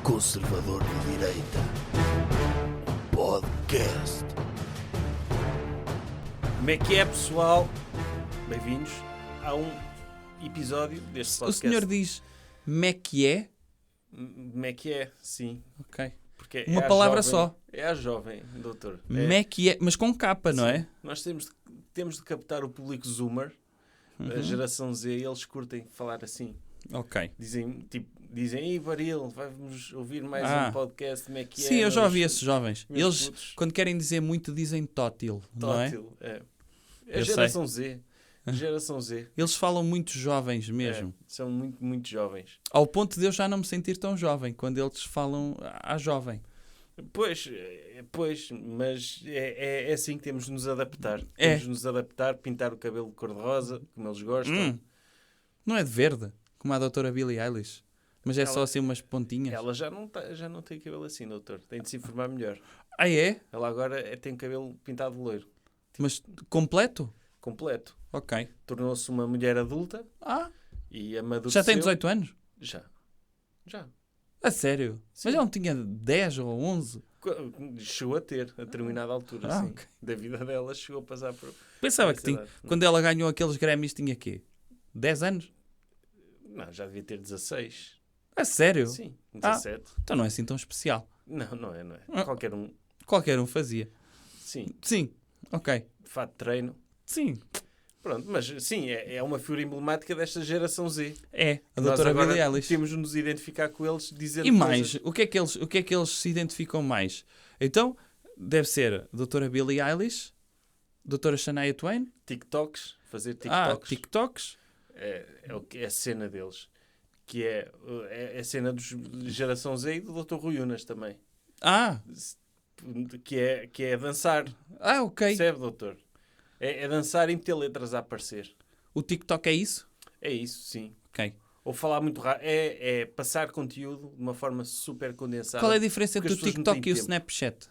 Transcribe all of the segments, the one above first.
Conservador de Direita. Podcast. Como é que é, pessoal? Bem-vindos a um episódio deste podcast. O senhor diz me que é? Me que é, sim. Ok. Porque Uma é a palavra jovem, só. É a jovem, doutor. Me que é, mas com capa, não é? Nós temos de captar o público zoomer, a geração Z, e eles curtem falar assim. Ok. Dizem, Baril, vamos ouvir mais um podcast, como é que é? Sim, eu já ouvi meus- esses jovens. meus Eles, putos. quando querem dizer muito, dizem tótil, não é? Tótil, é. É a Eu geração Z. Geração Z. Eles falam muito jovens mesmo. É, são muito, muito jovens. Ao ponto de eu já não me sentir tão jovem, quando eles falam à jovem. Pois, mas é assim que temos de nos adaptar. É. Temos de nos adaptar, pintar o cabelo de cor-de-rosa, como eles gostam. Não é de verde, como a doutora Billie Eilish. Mas é só Ela- assim umas pontinhas. Ela já não tem cabelo assim, doutor. Tem de se informar melhor. Ah, é? Ela agora tem o cabelo pintado de loiro. Mas completo? Completo. Ok. Tornou-se uma mulher adulta Ah, e amadureceu. já tem 18 anos? Já. A sério? Sim. Mas ela não tinha 10 ou 11? Chegou a ter, a determinada altura, Ah, sim. ok. Da vida dela, chegou a passar por... Pensava essa que tinha. idade. Quando ela ganhou aqueles Grammys, tinha quê? 10 anos? Não, já devia ter 16. A sério? Sim, 17. Então não é assim tão especial. Não é. Ah. Qualquer um. Qualquer um fazia. Sim, Sim. Ok. de fato de treino. Sim. Pronto, mas sim, é uma figura emblemática desta geração Z. É. A Nós doutora agora Billie Eilish. temos de nos identificar com eles, dizendo E mais, coisas. o que é que eles se identificam mais? Então, deve ser a doutora Billie Eilish, doutora Shania Twain, TikToks, fazer TikToks. TikToks. É a cena deles. Que é a cena dos geração Z e do Dr. Rui Unas também. Que é dançar. Ok. Percebe, doutor? É dançar e meter letras a aparecer. O TikTok é isso? É isso, sim. Ok. Ou falar muito rápido. É passar conteúdo de uma forma super condensada. Qual é a diferença porque entre o as pessoas não TikTok têm e o tempo. Snapchat?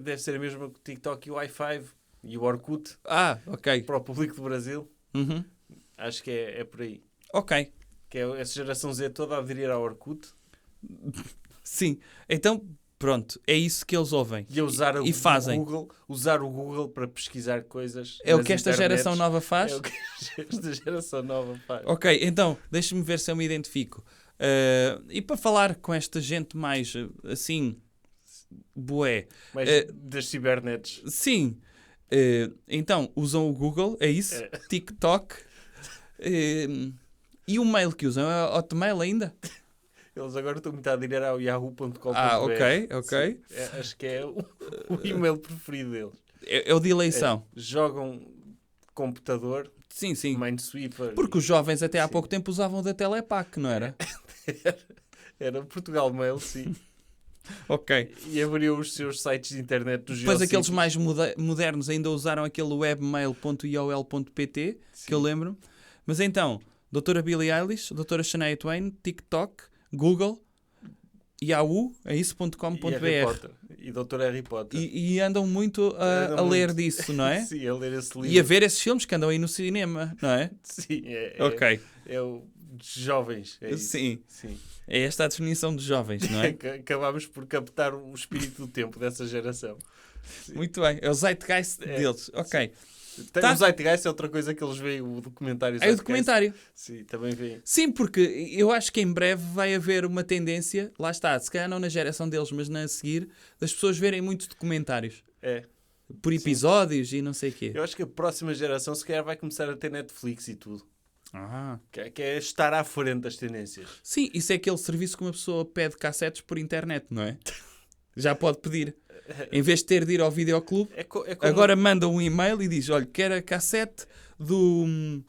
Deve ser a mesma que o TikTok e o i5 e o Orkut Ok. para o público do Brasil. Uhum. Acho que é por aí. Ok. Que é essa geração Z toda a aderir ao Orkut Sim. Então, pronto. É isso que eles ouvem. e a usar E fazem. usar o Google para pesquisar coisas. É o nas que esta internets. geração nova faz? É o que esta geração nova faz. Ok, então, deixa-me ver se eu me identifico. E para falar com esta gente mais, assim, bué. Mas das cibernetes. Sim. Então, usam o Google, é isso? É. TikTok. E o mail que usam? É Hotmail ainda? Eles agora estão muito a aderir ao yahoo.com.br. Ok. Sim, acho que é o e-mail preferido deles. É o de eleição. Jogam computador, Sim. Minesweeper. Porque os jovens até há Sim. pouco tempo usavam o da Telepac, não era? Era Portugal Mail, sim. Ok. E abriu os seus sites de internet dos Depois geossítios. aqueles mais modernos ainda usaram aquele webmail.iol.pt, que eu lembro. Mas então, doutora Billie Eilish, doutora Shania Twain, TikTok, Google, Yahoo, é isso, E Harry .com.br. Potter. E Dr. Harry Potter. E andam muito Andam a ler muito. disso, não é? Sim, a ler esse livro. E a ver esses filmes que andam aí no cinema, não é? Sim, Ok. é o dos jovens. É isso. Sim. Sim. É esta a definição de jovens, não é? Acabámos por captar o espírito do tempo dessa geração. Muito bem. É o zeitgeist É. deles. Ok. O Zeitgeist é outra coisa que eles veem, o documentário É o Zeitgeist. documentário. Sim, também veem. Sim, porque eu acho que em breve vai haver uma tendência, lá está, se calhar não na geração deles, mas na a seguir, das pessoas verem muitos documentários. É. Por episódios e não sei o quê. Eu acho que a próxima geração se calhar vai começar a ter Netflix e tudo. Ah. Que é estar à frente das tendências. Sim, isso é aquele serviço que uma pessoa pede cassetes por internet, não é? Já pode pedir. Em vez de ter de ir ao videoclube, É como... agora manda um e-mail e diz, olha, quero a cassete do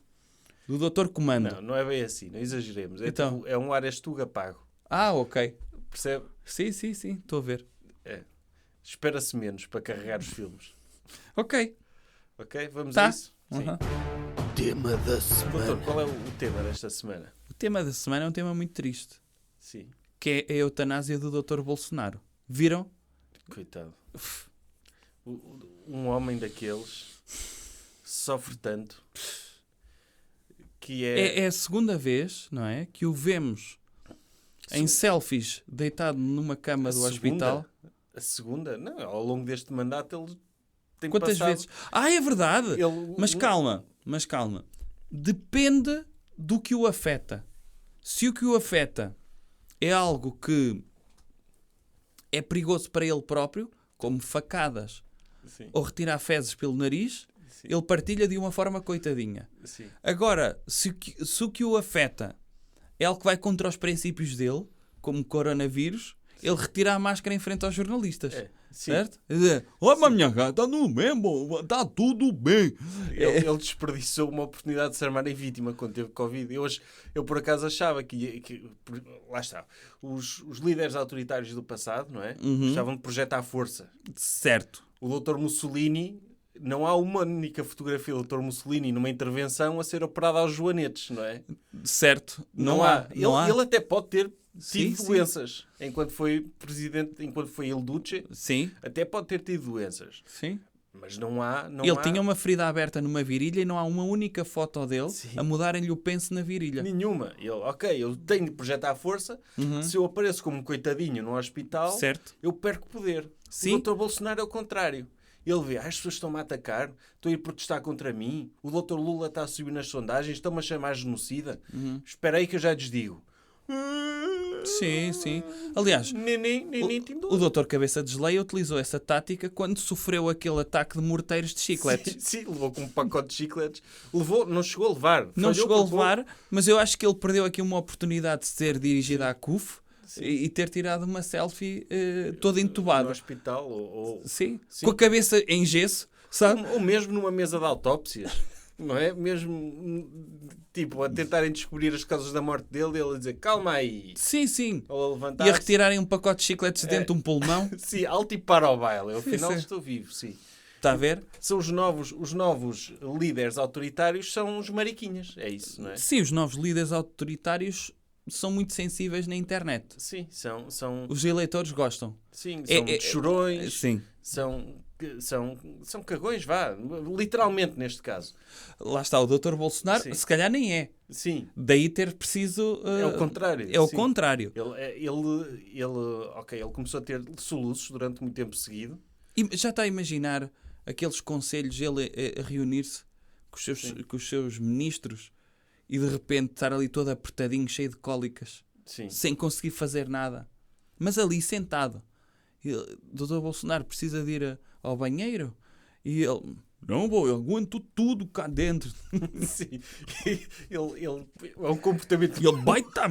Dr. Comando. Não é bem assim, não exageremos. Então. Tipo, é um Ares Tuga pago. Ah, ok. Percebe? Sim, estou a ver. Espera-se menos para carregar os filmes. Ok. Ok? Vamos Tá. a isso? Sim. Uhum. Tema da semana. Doutor, qual é o tema desta semana? O tema da semana é um tema muito triste, Sim. que é a eutanásia do Dr. Bolsonaro. Viram? Coitado. Um homem daqueles sofre tanto que É a segunda vez, não é, que o vemos em selfies, deitado numa cama do hospital. A segunda? Não, ao longo deste mandato ele tem Quantas passado... vezes? Ah, é verdade! Ele- Mas calma. Depende do que o afeta. Se o que o afeta é algo que é perigoso para ele próprio, como facadas Sim, ou retirar fezes pelo nariz, sim, ele partilha de uma forma coitadinha. sim. Agora, se o que o afeta é algo que vai contra os princípios dele, como coronavírus, ele retira a máscara em frente aos jornalistas. É, sim. Certo? Quer dizer, olha, minha cara, está tudo bem, bom, está tudo bem. Ele desperdiçou uma oportunidade de se armar em vítima quando teve Covid. Eu por acaso achava lá está, os líderes autoritários do passado, não é? Gostavam de projetar força. Certo. O Dr. Mussolini, não há uma única fotografia do Dr. Mussolini numa intervenção a ser operado aos joanetes, não é? Certo. Não há. Ele até pode ter Sim, tido sim. doenças enquanto foi presidente, enquanto foi Il Duce, Sim, até pode ter tido doenças. sim. Mas não há... Ele tinha uma ferida aberta numa virilha e não há uma única foto dele Sim. a mudarem-lhe o pence na virilha. Nenhuma. Eu tenho de projetar a força. Se eu apareço como um coitadinho no hospital, Certo. eu perco poder. Sim. O Dr. Bolsonaro é o contrário. Ele vê, as pessoas estão-me a atacar, estão a ir protestar contra mim, o Dr. Lula está a subir nas sondagens, estão-me a chamar genocida. Espera aí que eu já lhes digo. Sim, sim. Aliás, Nem o Dr. Cabeça de Geleia utilizou essa tática quando sofreu aquele ataque de morteiros de chicletes. Sim, levou com um pacote de chicletes. Não chegou a levar. Não Falhou chegou a por pouco. levar, mas eu acho que ele perdeu aqui uma oportunidade de ser dirigido à CUF e ter tirado uma selfie toda No entubada. hospital Sim. Sim. Com a cabeça em gesso, sabe? ou mesmo numa mesa de autópsias. Não é? Mesmo, tipo, a tentarem descobrir as causas da morte dele e ele a dizer, calma aí. Sim, sim. Ou a E a levantar-se. retirarem um pacote de chicletes dentro de um pulmão. Sim, alto e para ao baile. Ao Sim, final sim. estou vivo, sim. Está a ver? São os novos líderes autoritários, são os mariquinhas. É isso, não é? Sim, os novos líderes autoritários são muito sensíveis na internet. Sim, são Os eleitores gostam. muito chorões, Sim. são cagões, vá. Literalmente, neste caso. Lá está, o Dr. Bolsonaro, Sim. se calhar nem é. Sim, Daí ter preciso... é o contrário. É o sim. contrário. Ele começou a ter soluços durante muito tempo seguido. E já está a imaginar aqueles conselhos, ele a reunir-se com os seus ministros e de repente estar ali todo apertadinho, cheio de cólicas, Sim. sem conseguir fazer nada. Mas ali sentado. Dr. Bolsonaro precisa de ir ao banheiro e ele... Não, eu aguento tudo cá dentro. Sim. Ele é um comportamento... E ele vai tá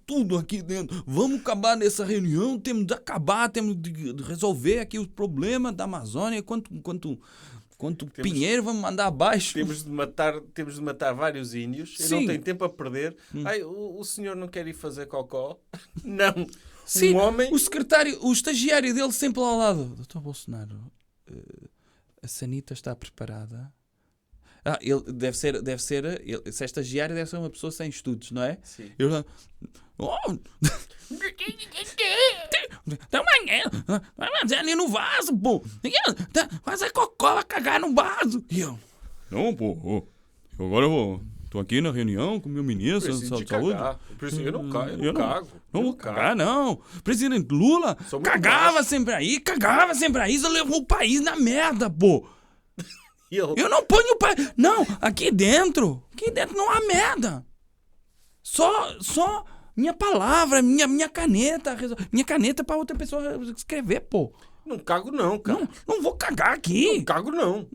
tudo aqui dentro. Vamos acabar nessa reunião, temos de acabar, temos de resolver aqui os problemas da Amazônia. Quanto pinheiro vamos mandar abaixo. Temos de matar vários índios. Eu Sim. não tenho tempo a perder. Ai, o senhor não quer ir fazer cocó? Não. Sim, Um homem... o estagiário dele sempre lá ao lado. Doutor Bolsonaro, a sanita está preparada? Ele deve ser se é estagiário, deve ser uma pessoa sem estudos, não é? Sim. Eu, mas ali no vaso, pô. Faz a cocó, vai cagar no vaso. E eu, não, pô, agora eu vou. Tô aqui na reunião com o meu ministro da saúde. Eu não cago. Não vou cagar, não. Presidente Lula Sou muito cagava baixo. sempre aí. Você levou o país na merda, pô. E ele... Eu não ponho o país. Não, aqui dentro não há merda. Só minha palavra, minha caneta. Minha caneta pra outra pessoa escrever, pô. Não cago não, cara. Não vou cagar aqui. Não cago não.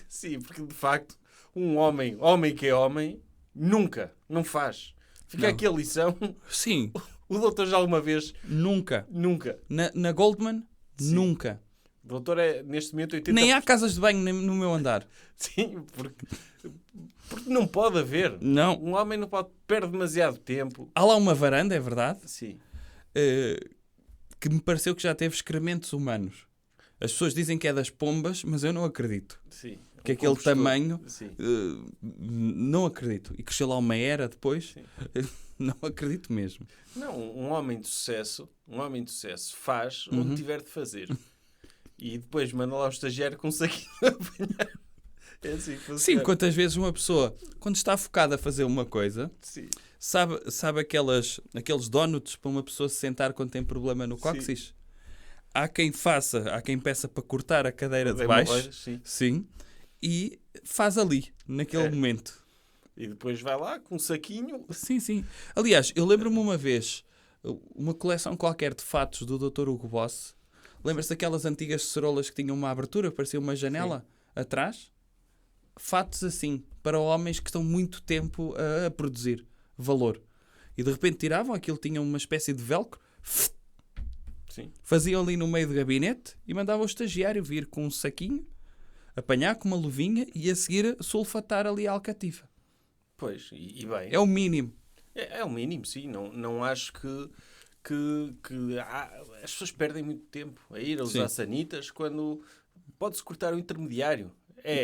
Sim, porque de facto, um homem que é homem, nunca, não faz. Fica Não. aqui a lição. Sim, O doutor já alguma vez... nunca. Nunca. Na Goldman, Sim. nunca. O doutor é, neste momento, 80%. Nem há casas de banho no meu andar. Sim, porque não pode haver. Não. Um homem não pode... Perde demasiado tempo. Há lá uma varanda, é verdade, Sim. que me pareceu que já teve excrementos humanos. As pessoas dizem que é das pombas, mas eu não acredito. Sim. Que Um aquele compostor. tamanho, Sim. não acredito. E cresceu lá uma era depois, Sim. não acredito mesmo. Não, um homem de sucesso faz onde tiver de fazer. E depois manda lá o estagiário com um saquinho a apanhar. É assim que funciona. Sim, quantas vezes uma pessoa, quando está focada a fazer uma coisa, Sim. Sabe aqueles donuts para uma pessoa se sentar quando tem problema no cóccix? Há quem peça para cortar a cadeira de baixo. Sim. E faz ali, naquele momento. E depois vai lá com um saquinho. Sim. Aliás, eu lembro-me uma vez, uma coleção qualquer de fatos do Dr. Hugo Boss. Lembra-se daquelas antigas cerolas que tinham uma abertura, parecia uma janela atrás? Fatos assim, para homens que estão muito tempo a produzir valor. E de repente tiravam, aquilo tinha uma espécie de velcro, faziam ali no meio do gabinete e mandavam o estagiário vir com um saquinho, apanhar com uma luvinha e a seguir sulfatar ali a alcatifa. Pois, e bem. É o mínimo. É o mínimo, sim. Não acho que as pessoas perdem muito tempo a ir a usar sanitas quando pode-se cortar o intermediário.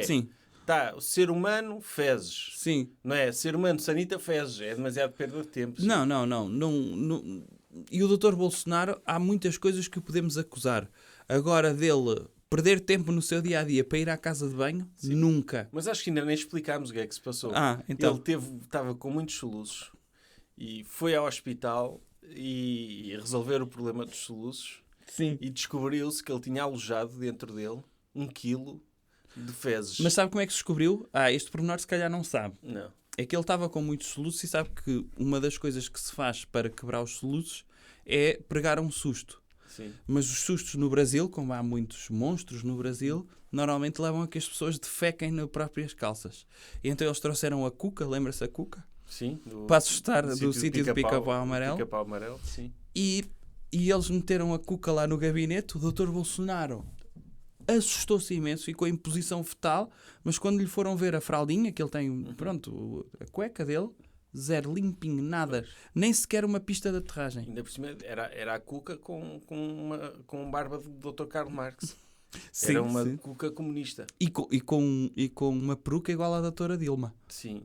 Sim. Tá, ser humano, fezes. Sim. Não é? Ser humano, sanita, fezes. É demasiado perda de tempo. Sim. Não. E o Dr. Bolsonaro, há muitas coisas que o podemos acusar. Agora, dele perder tempo no seu dia-a-dia para ir à casa de banho, nunca. Mas acho que ainda nem explicámos o que é que se passou. Então. Ele estava com muitos soluços e foi ao hospital e resolver o problema dos soluços. Sim. E descobriu-se que ele tinha alojado dentro dele 1 quilo de fezes. Mas sabe como é que se descobriu? Este pormenor se calhar não sabe. Não. É que ele estava com muitos soluços e sabe que uma das coisas que se faz para quebrar os soluços é pregar um susto. Sim. Mas os sustos no Brasil, como há muitos monstros no Brasil, normalmente levam a que as pessoas defequem nas próprias calças. E então eles trouxeram a cuca, lembra-se a cuca? Sim. Para assustar do sítio do Pica-Pau Amarelo. Pica-Pau Amarelo, sim. E eles meteram a cuca lá no gabinete. O Dr. Bolsonaro assustou-se imenso, ficou em posição fetal, mas quando lhe foram ver a fraldinha, que ele tem, pronto, a cueca dele, zero, limpinho, nada. Nem sequer uma pista de aterragem. Ainda por cima era a cuca com barba do Dr. Karl Marx. Sim, era uma cuca comunista. E com uma peruca igual à da doutora Dilma. Sim.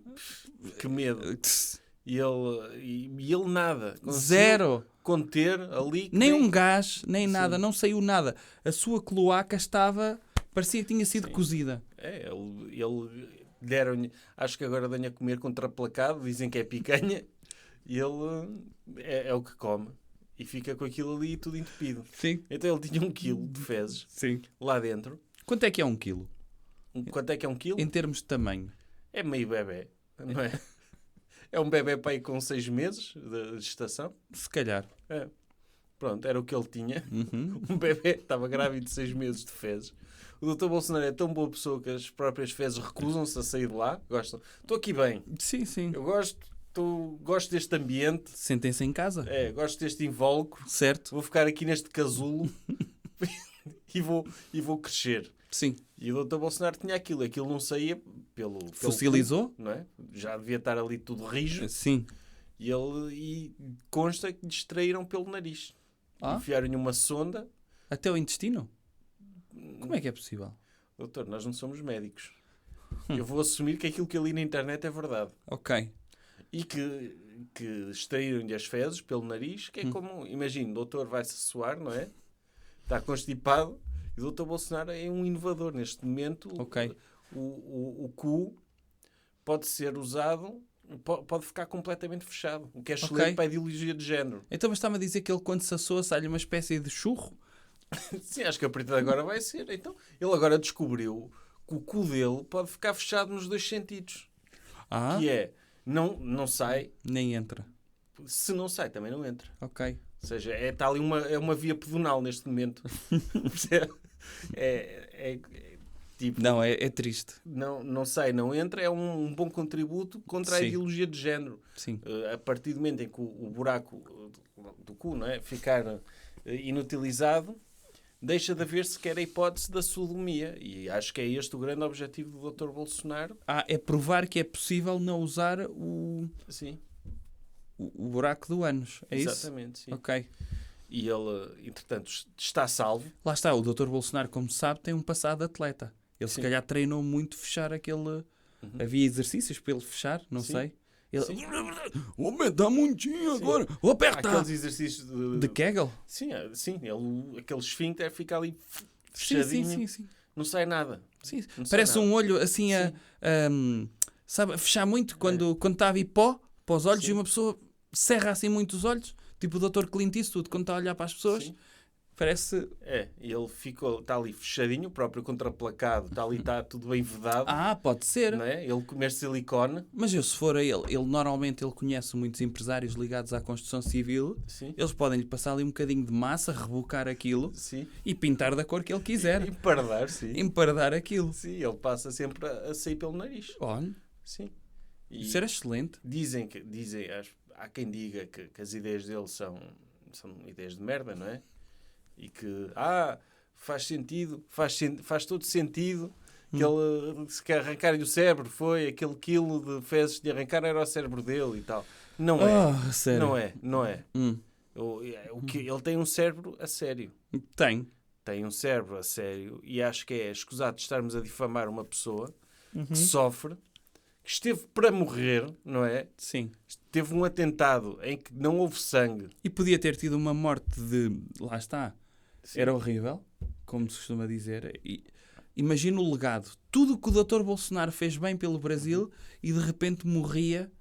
Que medo. E ele nada. Zero. Conter ali. Nem um gás, nem nada. Não saiu nada. A sua cloaca estava... Parecia que tinha sido cozida. Ele deram-lhe... Acho que agora dão-lhe a comer contraplacado. Dizem que é picanha. E ele é o que come. E fica com aquilo ali tudo entupido. Sim. Então ele tinha 1 quilo de fezes. Sim. Lá dentro. Quanto é que é 1 quilo? Quanto é que é 1 quilo? Em termos de tamanho. É meio bebê. Não é? É um bebê pai com 6 meses de gestação. Se calhar. Pronto, era o que ele tinha. Um bebê estava grávido de 6 meses de fezes. O Dr. Bolsonaro é tão boa pessoa que as próprias fezes recusam-se a sair de lá. Gostam. Estou aqui bem. Sim. Eu gosto deste ambiente. Sentem-se em casa. Gosto deste invólucro. Certo. Vou ficar aqui neste casulo e vou crescer. Sim. E o Dr. Bolsonaro tinha aquilo. Aquilo não saía pelo fossilizou? Não é? Já devia estar ali tudo rijo. Sim. E consta que distraíram pelo nariz. Enfiaram-lhe uma sonda. Até o intestino? Como é que é possível? Doutor, nós não somos médicos. Eu vou assumir que aquilo que eu li na internet é verdade. Ok. E que extraíram-lhe as fezes pelo nariz, que é como... Imagina, o doutor vai-se suar, não é? Está constipado. E o Dr. Bolsonaro é um inovador. Neste momento, o cu pode ser usado, pode ficar completamente fechado. O que é excelente para a ideologia de género. Então, mas está-me a dizer que ele, quando se assoa, sai-lhe uma espécie de churro? Sim, acho que a partir de agora vai ser. Então, ele agora descobriu que o cu dele pode ficar fechado nos 2 sentidos. Que é, não sai. Nem entra. Se não sai, também não entra. Ok. Ou seja, está ali uma via pedonal neste momento. Tipo, não, é triste. Não sai, não entra. É um bom contributo contra a ideologia de género. Sim. A partir do momento em que o buraco do cu, não é, ficar inutilizado, deixa de haver sequer a hipótese da sodomia. E acho que é este o grande objetivo do Dr. Bolsonaro. É provar que é possível não usar o buraco do ânus. É isso? Exatamente, sim. Ok. E ele, entretanto, está salvo. Lá está, o Dr. Bolsonaro, como se sabe, tem um passado de atleta. Ele se calhar treinou muito fechar aquele... Havia exercícios para ele fechar, não sei. Ele... Aumenta muitinho agora. Aperta! Aqueles exercícios de Kegel? Sim. Aquele esfíncter fica ali fechadinho. Sim. Não sai nada. Sim. Não Parece sai um nada. olho assim sabe, a fechar muito quando estava hipó. para os olhos Sim. e uma pessoa cerra assim muito os olhos, tipo o Dr. Clint Eastwood, quando está a olhar para as pessoas. Sim. Parece... Ele está ali fechadinho, o próprio contraplacado, está ali, está tudo bem vedado. Pode ser. Não é? Ele comer silicone. Mas eu, se for a ele normalmente ele conhece muitos empresários ligados à construção civil. Sim. Eles podem-lhe passar ali um bocadinho de massa, rebocar aquilo Sim. e pintar da cor que ele quiser. Empardar, sim. Empardar aquilo. Sim, ele passa sempre a sair pelo nariz. Olha, Sim. E isso era excelente. dizem, há quem diga que as ideias dele são ideias de merda, não é? E que, faz sentido, faz todo sentido que ele, se quer arrancar-lhe o cérebro, foi aquele quilo de fezes de arrancar era o cérebro dele e tal. Não é. Sério. Não é. Ele tem um cérebro a sério. Tem. Tem um cérebro a sério e acho que é escusado de estarmos a difamar uma pessoa que sofre, que esteve para morrer, não é? Sim. Teve um atentado em que não houve sangue. E podia ter tido uma morte de... Lá está. Sim. Era horrível, como se costuma dizer. E imagina o legado. Tudo o que o Dr. Bolsonaro fez bem pelo Brasil e de repente morria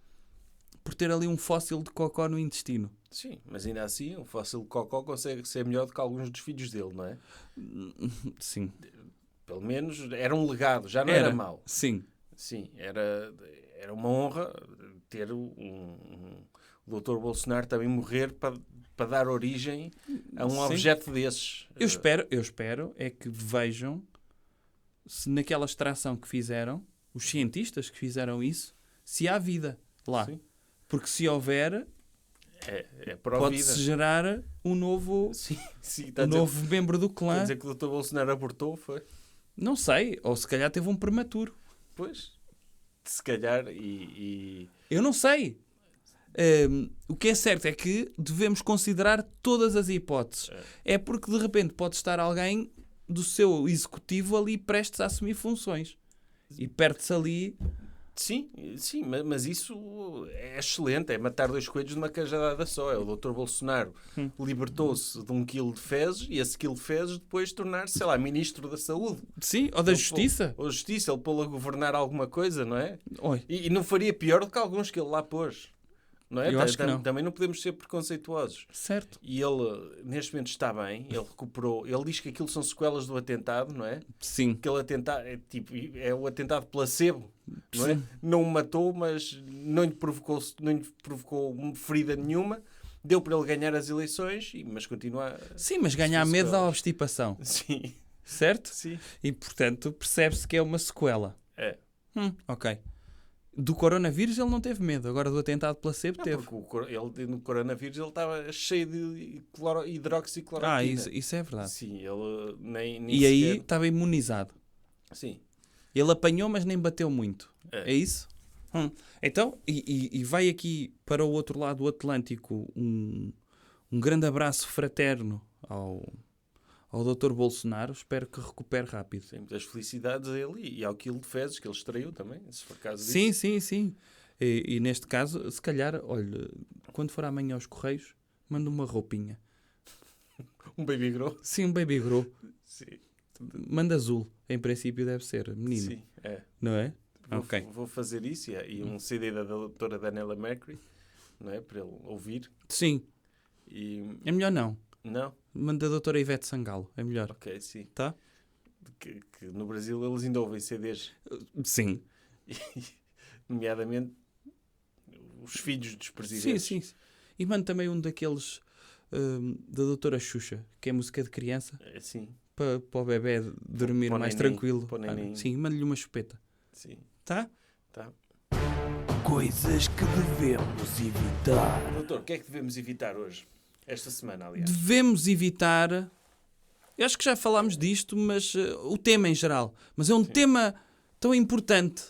por ter ali um fóssil de cocó no intestino. Sim, mas ainda assim, um fóssil de cocó consegue ser melhor do que alguns dos filhos dele, não é? Sim. Pelo menos era um legado, já não era mau. Sim. Sim, era uma honra ter o Dr. Bolsonaro também morrer para dar origem a um Sim. objeto desses. Eu espero é que vejam se naquela extração que fizeram, os cientistas que fizeram isso, se há vida lá. Sim. Porque se houver, É para pode-se gerar um novo, Sim, sim, um novo membro do quer clã. dizer que o Dr. Bolsonaro abortou, foi? Não sei, ou se calhar teve um prematuro. Pois, se calhar, e Eu não sei. O que é certo é que devemos considerar todas as hipóteses. É porque de repente pode estar alguém do seu executivo ali prestes a assumir funções. E perde-se ali... sim, mas isso é excelente, é matar dois coelhos numa cajadada só. É o Dr. Bolsonaro libertou-se de 1 quilo de fezes e esse quilo de fezes depois tornar-se, sei lá, Ministro da Saúde. Sim, ou da Justiça. Ou Justiça, ele pô-lo a governar alguma coisa, não é? Oi. E não faria pior do que alguns que ele lá pôs. Não é? Eu acho que não. Também não podemos ser preconceituosos. Certo. E ele, neste momento, está bem. Ele recuperou. Ele diz que aquilo são sequelas do atentado, não é? Sim. Aquele atentado é o atentado placebo, não é? Não o matou, mas não lhe provocou ferida nenhuma. Deu para ele ganhar as eleições, mas continua... Sim, mas ganhar são medo da sequelas. obstipação. Sim. Certo? Sim. E, portanto, percebe-se que é uma sequela. É. Ok. Do coronavírus ele não teve medo. Agora do atentado placebo Não, teve. porque ele, no coronavírus ele estava cheio de hidroxicloroquina. Isso é verdade. Sim, ele nem E aí sequer... estava imunizado. Sim. Ele apanhou, mas nem bateu muito. É. É isso? Então, e vai aqui para o outro lado do Atlântico um grande abraço fraterno ao Dr. Bolsonaro. Espero que recupere rápido. Sim, muitas felicidades a ele e ao quilo de fezes que ele extraiu também, se for caso disso. Sim, sim, sim. E neste caso, se calhar, olha, quando for amanhã aos Correios, manda uma roupinha. Um baby grow. Sim, um baby grow. Sim. Manda azul. Em princípio deve ser menino. Sim, é. Não é? Ok. Vou fazer isso e um CD da doutora Daniela Mercury, não é? Para ele ouvir. Sim. E... É melhor não. Não? Manda a doutora Ivete Sangalo. É melhor. Ok, sim. Tá? Que no Brasil eles ainda ouvem CDs, Sim. nomeadamente os filhos dos presidentes. Sim, sim. E manda também um daqueles da doutora Xuxa, que é música de criança, É, sim, para o bebê dormir Para o mais neném, tranquilo. para o neném. Sim, manda-lhe uma chupeta. sim. Tá? Tá. Coisas que devemos evitar. Doutor, o que é que devemos evitar hoje? Esta semana, aliás. Devemos evitar... Eu acho que já falámos disto, mas o tema em geral. Mas é um tema tão importante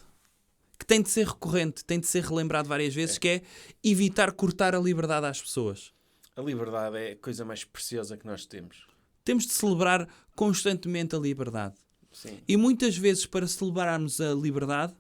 que tem de ser recorrente, tem de ser relembrado várias vezes, que é evitar cortar a liberdade às pessoas. A liberdade é a coisa mais preciosa que nós temos. Temos de celebrar constantemente a liberdade. Sim. E muitas vezes, para celebrarmos a liberdade,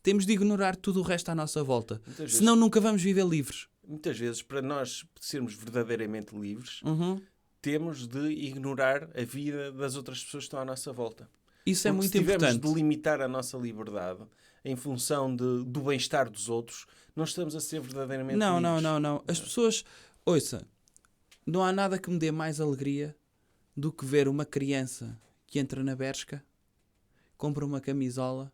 temos de ignorar tudo o resto à nossa volta. Muitas Senão nunca vamos viver livres. Muitas vezes, para nós sermos verdadeiramente livres, Uhum. temos de ignorar a vida das outras pessoas que estão à nossa volta. Isso é Porque muito se tivermos importante. de limitar a nossa liberdade, em função do bem-estar dos outros, não estamos a ser verdadeiramente Não. livres. As pessoas... Ouça, não há nada que me dê mais alegria do que ver uma criança que entra na Bershka, compra uma camisola,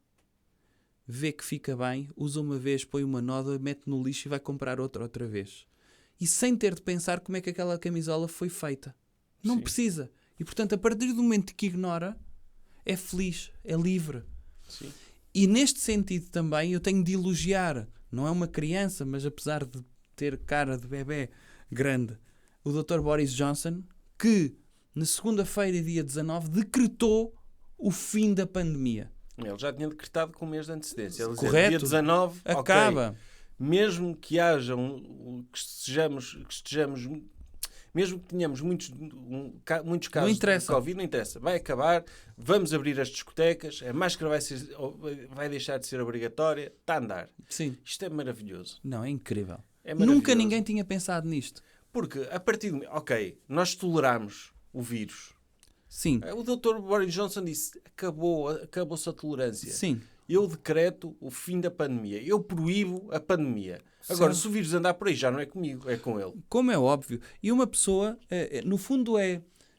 vê que fica bem, usa uma vez, põe uma nódoa, mete no lixo e vai comprar outra vez. E sem ter de pensar como é que aquela camisola foi feita. Não Sim. precisa. E, portanto, a partir do momento que ignora, é feliz, é livre. Sim. E neste sentido também eu tenho de elogiar, não é uma criança, mas apesar de ter cara de bebê grande, o Dr. Boris Johnson, que na segunda-feira, dia 19, decretou o fim da pandemia. Ele já tinha decretado com um mês de antecedência. Ele dizia, Correto. dia 19, Acaba. ok, mesmo que haja que estejamos, mesmo que tenhamos muitos casos de interessa. Covid, não interessa. Vai acabar, vamos abrir as discotecas, a máscara vai deixar de ser obrigatória, está a andar. Sim. Isto é maravilhoso. Não, é incrível. É maravilhoso. Nunca ninguém tinha pensado nisto. Porque a partir do... Ok, nós toleramos o vírus. Sim. O Dr. Boris Johnson disse, acabou-se a tolerância. Sim. Eu decreto o fim da pandemia. Eu proíbo a pandemia. Agora, Sim. se o vírus andar por aí, já não é comigo, é com ele. Como é óbvio. E uma pessoa, no fundo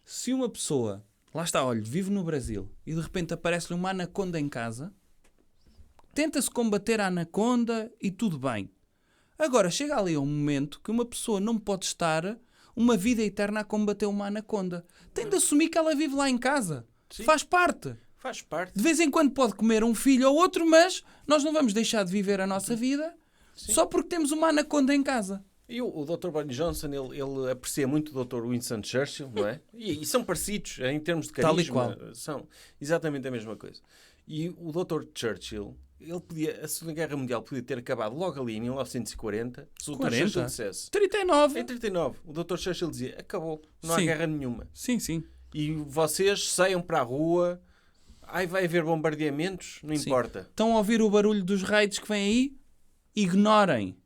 se uma pessoa, lá está, olha, vive no Brasil e de repente aparece-lhe uma anaconda em casa, tenta-se combater a anaconda e tudo bem. Agora, chega ali a um momento que uma pessoa não pode estar uma vida eterna a combater uma anaconda. Tem de assumir que ela vive lá em casa. Sim. Faz parte. Faz parte. De vez em quando pode comer um filho ou outro, mas nós não vamos deixar de viver a nossa vida só porque temos uma anaconda em casa. E o Dr. Boris Johnson, ele aprecia muito o Dr. Winston Churchill, não é? E são parecidos em termos de Tal e carisma. qual. São exatamente a mesma coisa. E o Dr. Churchill, a Segunda Guerra Mundial podia ter acabado logo ali em 1940, se o Dr. 40? Churchill dissesse. 39. Em 39, o Dr. Churchill dizia, acabou, não há Sim. guerra nenhuma. Sim, sim. E vocês saiam para a rua, vai haver bombardeamentos, não Sim. importa. Estão a ouvir o barulho dos raids que vem aí? Ignorem.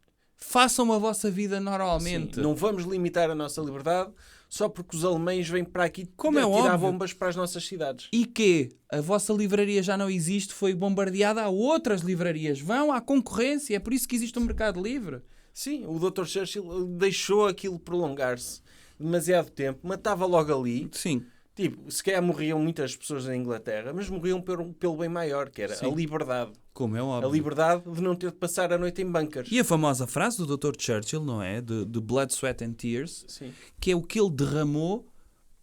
Façam a vossa vida normalmente. Sim, não vamos limitar a nossa liberdade só porque os alemães vêm para aqui Como é tirar óbvio. bombas para as nossas cidades. E que a vossa livraria já não existe, foi bombardeada a outras livrarias. Vão à concorrência, é por isso que existe um mercado livre. Sim, o Dr. Churchill deixou aquilo prolongar-se demasiado tempo, matava logo ali. Sim. Tipo, se calhar morriam muitas pessoas na Inglaterra, mas morriam pelo bem maior, que era Sim. a liberdade. Como é A óbvio. liberdade de não ter de passar a noite em bunkers. E a famosa frase do Dr. Churchill, não é? De Blood, Sweat and Tears, Sim. que é o que ele derramou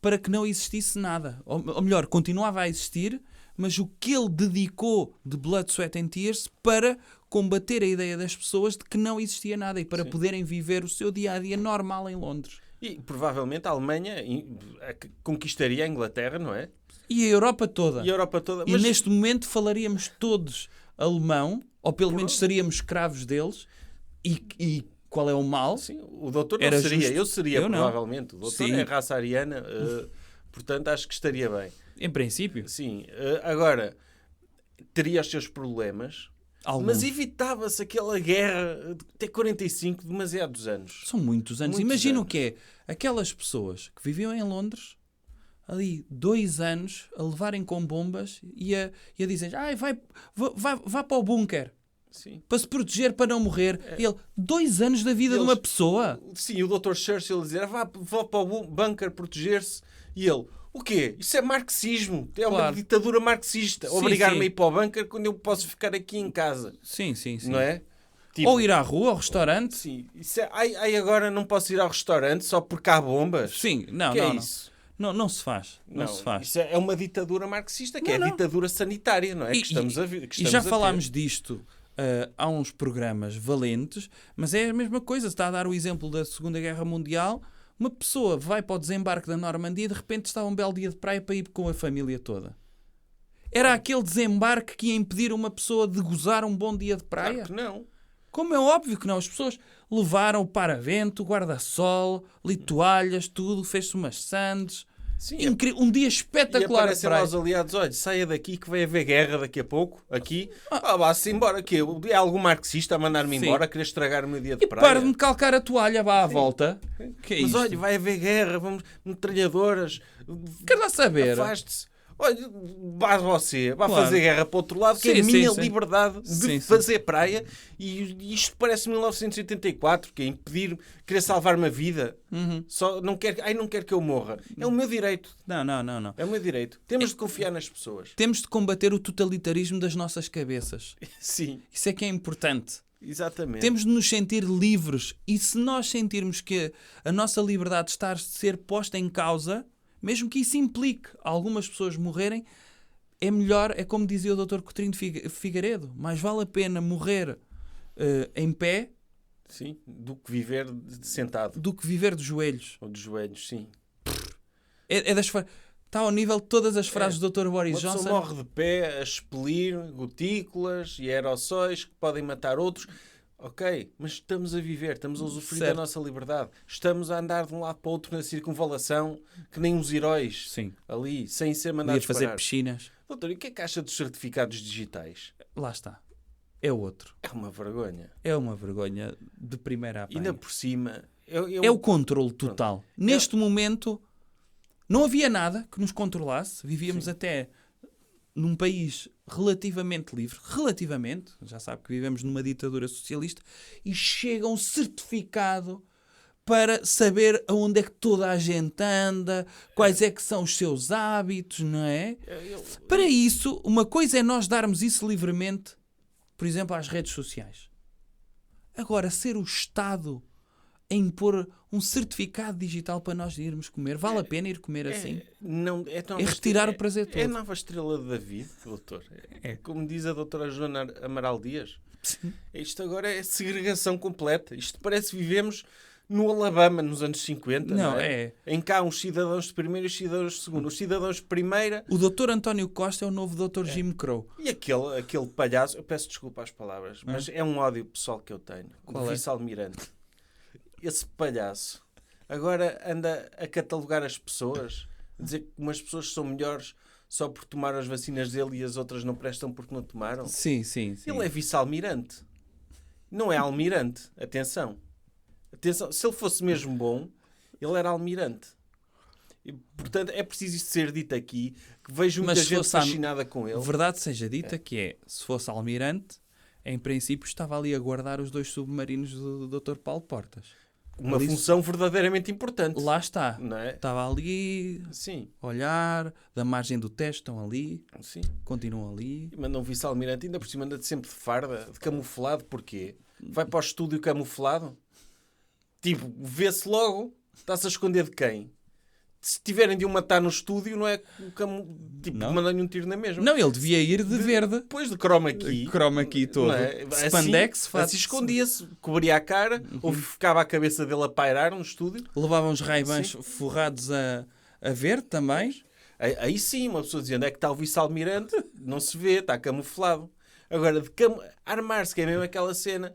para que não existisse nada. Ou melhor, continuava a existir, mas o que ele dedicou de Blood, Sweat and Tears para combater a ideia das pessoas de que não existia nada e para Sim. poderem viver o seu dia-a-dia normal em Londres. E provavelmente a Alemanha conquistaria a Inglaterra, não é? E a Europa toda. E a Europa toda. E neste momento falaríamos todos alemão, ou pelo menos seríamos escravos deles. E qual é o mal? Sim, o doutor não Era seria. justo. Eu seria, Eu não. provavelmente. O doutor Sim. é raça ariana, portanto acho que estaria bem. Em princípio. Sim, agora, teria os seus problemas, Alguns. mas evitava-se aquela guerra de até 45, demasiados anos. São muitos anos. Muitos Imagina o anos. que é. Aquelas pessoas que viviam em Londres, ali 2 anos, a levarem com bombas e a dizem vá para o bunker Sim. para se proteger, para não morrer. E ele, 2 anos da vida de uma pessoa. Sim, o Dr. Churchill dizia, vá para o bunker proteger-se. E ele, o quê? Isso é marxismo. É uma Claro. ditadura marxista. Sim, Obrigar-me sim. a ir para o bunker quando eu posso ficar aqui em casa. Sim, sim, sim. Não é? Tipo, Ou ir à rua, ao restaurante. sim, isso é, agora não posso ir ao restaurante só porque há bombas? Sim, não, que não, é não. isso? Não se faz. Não se faz. Isso é uma ditadura marxista, que é Não, a não. ditadura sanitária, não é? E- que estamos a ver. E já falámos disto há uns programas valentes, mas é a mesma coisa. Está a dar o exemplo da Segunda Guerra Mundial. Uma pessoa vai para o desembarque da Normandia e de repente está um belo dia de praia para ir com a família toda. Era aquele desembarque que ia impedir uma pessoa de gozar um bom dia de praia? Claro que não. Como é óbvio que não. As pessoas levaram o paravento, o guarda-sol, ali toalhas, tudo, fez-se umas sandes. Sim, Um dia e espetacular de aparecem lá praia. os aliados, olha, saia daqui que vai haver guerra daqui a pouco, aqui. Vá-se embora, que é algum marxista a mandar-me Sim. embora, a querer estragar o meu dia de E praia. para de me calcar a toalha, vá à volta. Que é Mas isto? olha, vai haver guerra, vamos, metralhadoras, Quer lá saber? afaste-se. Olha, vá você, vá Claro. fazer guerra para o outro lado, que é Sim, a sim, minha sim. liberdade de Sim, sim. fazer praia. E isto parece 1984, que é impedir, querer salvar uma vida. Só não quer que eu morra. É o meu direito. Não. É o meu direito. Temos de confiar nas pessoas. Temos de combater o totalitarismo das nossas cabeças. Sim, Isso é que é importante. exatamente. Temos de nos sentir livres. E se nós sentirmos que a nossa liberdade está a ser posta em causa, mesmo que isso implique algumas pessoas morrerem, é melhor, é como dizia o Dr. Coutinho de Figueiredo, mais vale a pena morrer em pé Sim, do que viver sentado. do que viver de joelhos. Ou de joelhos, sim. Está ao nível de todas as frases do Dr. Uma Boris pessoa Johnson. morre de pé a expelir gotículas e aerossóis que podem matar outros. Ok, mas estamos a viver, estamos a usufruir Certo. da nossa liberdade. Estamos a andar de um lado para o outro na circunvalação, que nem uns heróis. Sim. Ali, sem ser Ia mandados fazer parar. piscinas. Doutor, e o que é que acha dos certificados digitais? Lá está. É outro. É uma vergonha. É uma vergonha de primeira E ainda apanha. por cima... É o controle total. Neste momento, não havia nada que nos controlasse. Vivíamos até num país relativamente livre. Relativamente. Já sabe que vivemos numa ditadura socialista. E chega um certificado para saber aonde é que toda a gente anda, quais é que são os seus hábitos, não é? Para isso, uma coisa é nós darmos isso livremente, por exemplo, às redes sociais. Agora, ser o Estado a impor um certificado digital para nós irmos comer, vale a pena ir comer assim? Não, É retirar o prazer todo. É a nova estrela de David, doutor. Como diz a doutora Joana Amaral Dias. Isto agora é segregação completa. Isto parece que vivemos no Alabama, nos anos 50. Não é? Em cá, uns cidadãos de primeira e os cidadãos de segunda. Os cidadãos de primeira... O Dr. António Costa é o novo Dr. Jim Crow. E aquele palhaço... Eu peço desculpa às palavras, mas é um ódio pessoal que eu tenho. Qual o é? vice-almirante. Esse palhaço agora anda a catalogar as pessoas, a dizer que umas pessoas são melhores só por tomar as vacinas dele e as outras não prestam porque não tomaram. Sim. Ele é vice-almirante. Não é almirante. Atenção. Se ele fosse mesmo bom, ele era almirante. E, portanto, é preciso isto ser dito aqui, que vejo muita Mas se gente fosse fascinada com ele. Verdade seja dita que é, se fosse almirante, em princípio estava ali a guardar os 2 submarinos do Dr. Paulo Portas. Uma Ali- função verdadeiramente importante. Lá está. Não é? Estava ali, Sim, olhar, da margem do teste, estão ali, sim. continuam ali. E manda um vice-almirante, ainda por cima anda sempre de farda, de camuflado, porquê? Vai para o estúdio camuflado? Tipo, vê-se logo, está-se a esconder de quem? Se tiverem de o matar no estúdio, não é tipo, Não. mandar-lhe um tiro na mesma. Não, ele devia ir de verde. Depois de chroma key. Chroma key todo. não é? Spandex, assim, fato. assim escondia-se, cobria a cara, ou ficava a cabeça dele a pairar no estúdio. Levavam os Ray-Bans forrados a verde também. Aí sim, uma pessoa dizendo é que está o vice-almirante, não se vê, está camuflado. Agora, armar-se, que é mesmo aquela cena,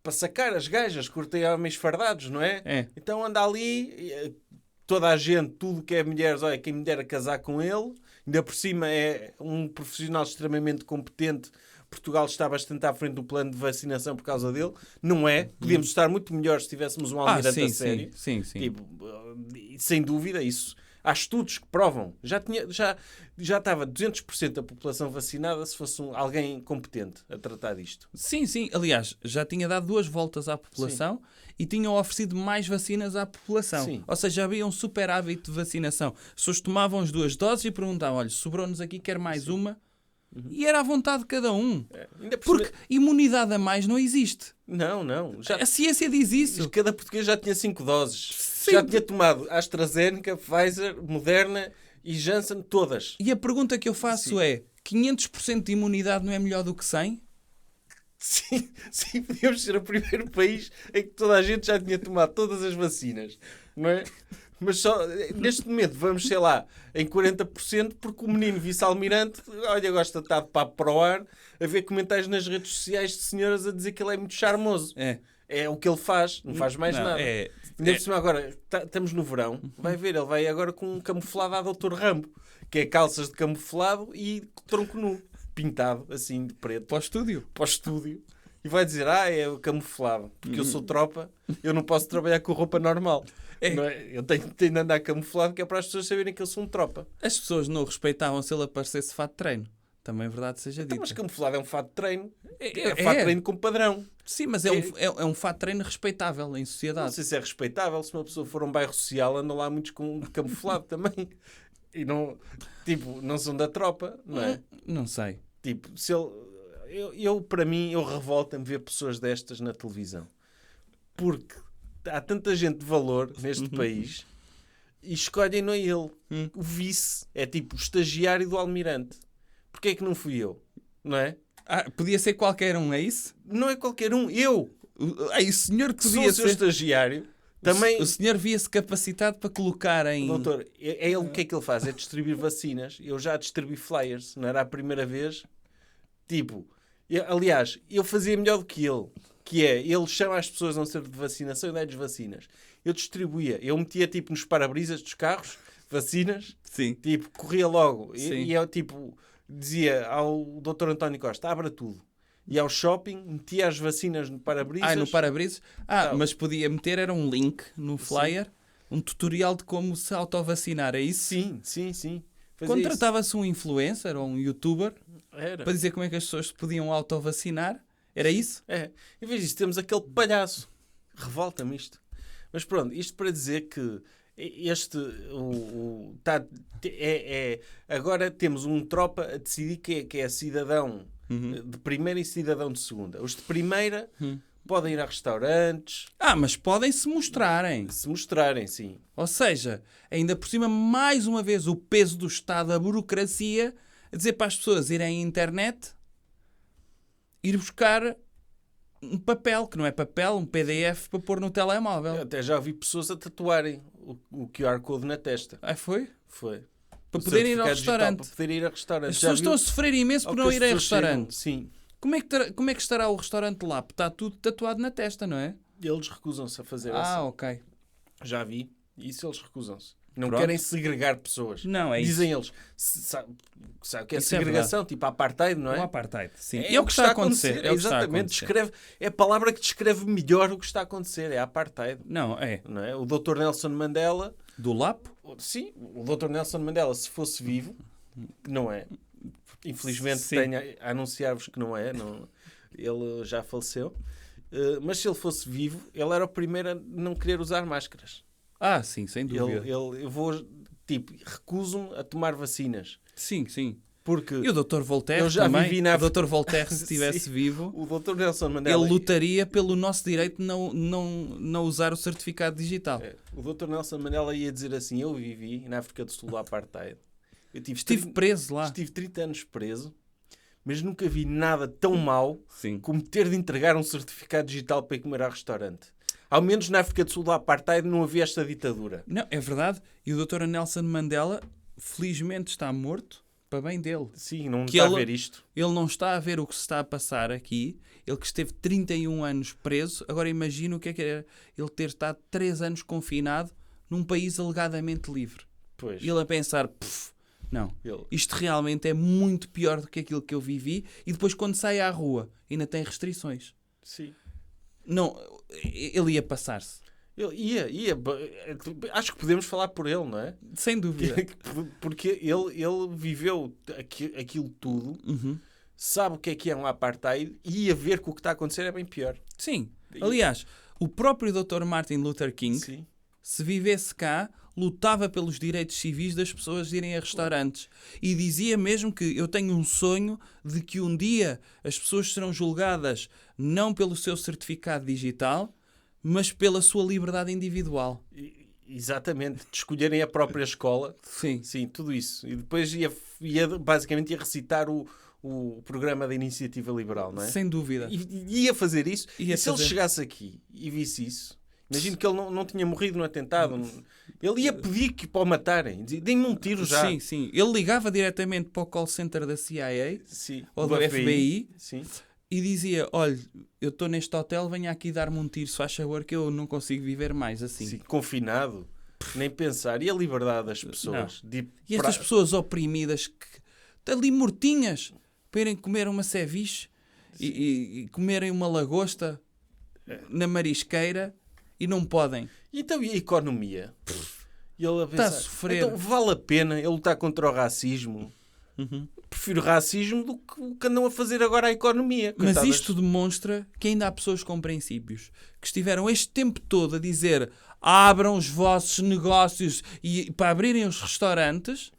para sacar as gajas, curtem homens fardados, não é? É. Então anda ali, toda a gente, tudo que é mulheres, olha, quem me dera casar com ele, ainda por cima é um profissional extremamente competente. Portugal está bastante à frente do plano de vacinação por causa dele. Não é? Podíamos estar muito melhor se tivéssemos um almirante a sério. Sim. Tipo, sem dúvida, isso. Há estudos que provam. Já estava 200% da população vacinada se fosse alguém competente a tratar disto. Sim. Aliás, já tinha dado 2 voltas à população e tinham oferecido mais vacinas à população. Sim. Ou seja, havia um super hábito de vacinação. As pessoas tomavam as 2 doses e perguntavam, olha, sobrou-nos aqui, quer mais uma? E era à vontade de cada um. Ainda por Porque cima- imunidade a mais não existe. Não. A ciência diz isso. Cada português já tinha 5 doses. Sim. Já tinha tomado AstraZeneca, Pfizer, Moderna e Janssen, todas. E a pergunta que eu faço é, 500% de imunidade não é melhor do que 100%? Sim, podíamos ser o primeiro país em que toda a gente já tinha tomado todas as vacinas, não é? Mas só, neste momento, vamos, sei lá, em 40%, porque o menino vice-almirante, olha, gosta de estar de papo para o ar, a ver comentários nas redes sociais de senhoras a dizer que ele é muito charmoso. É o que ele faz, não faz mais nada. Ainda por cima, agora, estamos no verão, vai ver, ele vai agora com um camuflado à Dr. Rambo, que é calças de camuflado e tronco nu, pintado assim de preto. Para o estúdio. Para o estúdio. e vai dizer, é o camuflado, porque eu sou tropa, eu não posso trabalhar com roupa normal. Não é? Eu tenho de andar camuflado, que é para as pessoas saberem que eu sou um tropa. As pessoas não o respeitavam se ele aparecesse de fato de treino. Também é verdade seja Então, dito. mas camuflado é um fato de treino. É fato de treino com padrão. Sim, mas é um fato de treino respeitável em Não sociedade. sei se é respeitável. Se uma pessoa for a um bairro social, andam lá muitos com camuflado também. E não, tipo, não são da tropa, não é? Não sei. Tipo, se ele... para mim, eu revolto-me ver pessoas destas na televisão. Porque há tanta gente de valor neste país e escolhem não é ele. O vice é tipo o estagiário do almirante. Porquê é que não fui eu? Não é? Podia ser qualquer um, é isso? Não é qualquer um. Eu, O senhor que sou podia o seu ser... estagiário, também... O senhor via-se capacitado para colocar em... Doutor, é ele, o que é que ele faz? É distribuir vacinas. Eu já distribuí flyers. Não era a primeira vez. Tipo... Aliás, eu fazia melhor do que ele. Que é, ele chama as pessoas a um centro de vacinação e dá-lhes vacinas. Eu distribuía. Eu metia tipo nos para-brisas dos carros vacinas. Sim. Tipo, corria logo. Sim. E eu tipo, dizia ao Dr. António Costa, abra tudo. E ao shopping, metia as vacinas no para-brisas. No para-brisas? Mas podia meter, era um link no flyer, um tutorial de como se autovacinar, é isso? Sim. Fazia Contratava-se um influencer ou um youtuber Era. para dizer como é que as pessoas se podiam autovacinar. Era isso? É. Em vez disso, temos aquele palhaço. Revolta-me isto. Mas pronto, isto para dizer que agora temos um tropa a decidir que é cidadão de primeira e cidadão de segunda. Os de primeira podem ir a restaurantes. Mas podem se mostrarem. Se mostrarem, sim. Ou seja, ainda por cima, mais uma vez, o peso do Estado, a burocracia, a dizer para as pessoas irem à internet, ir buscar um papel, que não é papel, um PDF para pôr no telemóvel. Eu até já vi pessoas a tatuarem o QR Code na testa. Foi? Foi. Para O poderem ir ao certificado digital restaurante. Para poder ir a restaurante. As pessoas estão a sofrer imenso por não irem a restaurante. Sim. Como é que estará o restaurante lá? Porque está tudo tatuado na testa, não é? Eles recusam-se a fazer assim. Ok. Já vi. Isso eles recusam-se. Não Pronto. querem segregar pessoas. Não, é Dizem isso. eles. Sabe o que é Isso é segregação? Tipo apartheid, não é? O apartheid, sim. É o que está a acontecer. É o que está a Exatamente. acontecer. É a palavra que descreve melhor o que está a acontecer. É apartheid. Não, é. Não é? O Dr. Nelson Mandela... Do Lapo? Sim, o Dr. Nelson Mandela, se fosse vivo, que não é. Infelizmente Sim. tenho a anunciar-vos que não é. Não, ele já faleceu. Mas se ele fosse vivo, ele era o primeiro a não querer usar máscaras. Sim, sem dúvida. Eu vou, tipo, recuso-me a tomar vacinas. Sim. Porque E o Dr. Voltaire eu já também. vivi na... O Dr. Voltaire, se estivesse Sim. vivo, O Dr. Nelson Mandela... ele lutaria pelo nosso direito de não usar o certificado digital. O Dr. Nelson Mandela ia dizer assim, eu vivi na África do Sul do apartheid. Estive preso lá. Estive 30 anos preso, mas nunca vi nada tão mau Sim. como ter de entregar um certificado digital para ir comer ao restaurante. Ao menos na África do Sul do apartheid não havia esta ditadura. Não, é verdade. E o Dr. Nelson Mandela, felizmente, está morto para bem dele. Sim, não Que está ele- a ver isto. Ele não está a ver o que se está a passar aqui. Ele que esteve 31 anos preso. Agora imagina o que era ele ter estado 3 anos confinado num país alegadamente livre. Pois. E ele a pensar, não, Ele- isto realmente é muito pior do que aquilo que eu vivi. E depois quando sai à rua ainda tem restrições. Sim. Não, ele ia passar-se. Ele ia. Acho que podemos falar por ele, não é? Sem dúvida. Porque ele viveu aquilo tudo, sabe o que é um apartheid e ia ver que o que está a acontecer é bem pior. Sim. Aliás, o próprio Dr. Martin Luther King, Sim. se vivesse cá, lutava pelos direitos civis das pessoas de irem a restaurantes. E dizia mesmo que eu tenho um sonho de que um dia as pessoas serão julgadas não pelo seu certificado digital, mas pela sua liberdade individual. Exatamente. De escolherem a própria escola. Sim. Sim, tudo isso. E depois basicamente ia recitar o programa da Iniciativa Liberal, não é? Sem dúvida. E ia fazer isso. Ia e se ele fazer. chegasse aqui e visse isso, imagino que ele não tinha morrido no atentado. Ele ia pedir que para o matarem. Deem-me um tiro já. Sim. Ele ligava diretamente para o call center da CIA Sim. ou do FBI Sim. e dizia, olha, eu estou neste hotel, venha aqui dar-me um tiro, se faz favor, que eu não consigo viver mais assim. Sim. Confinado. Nem pensar. E a liberdade das pessoas? E estas pessoas oprimidas que estão ali mortinhas para irem comer uma ceviche e comerem uma lagosta na marisqueira e não podem. Então, e a economia? E ele a Está a pensar, sofrer. então vale a pena ele lutar contra o racismo? Prefiro racismo do que o que andam a fazer agora à economia. Mas Coitadas. isto demonstra que ainda há pessoas com princípios que estiveram este tempo todo a dizer abram os vossos negócios e para abrirem os restaurantes,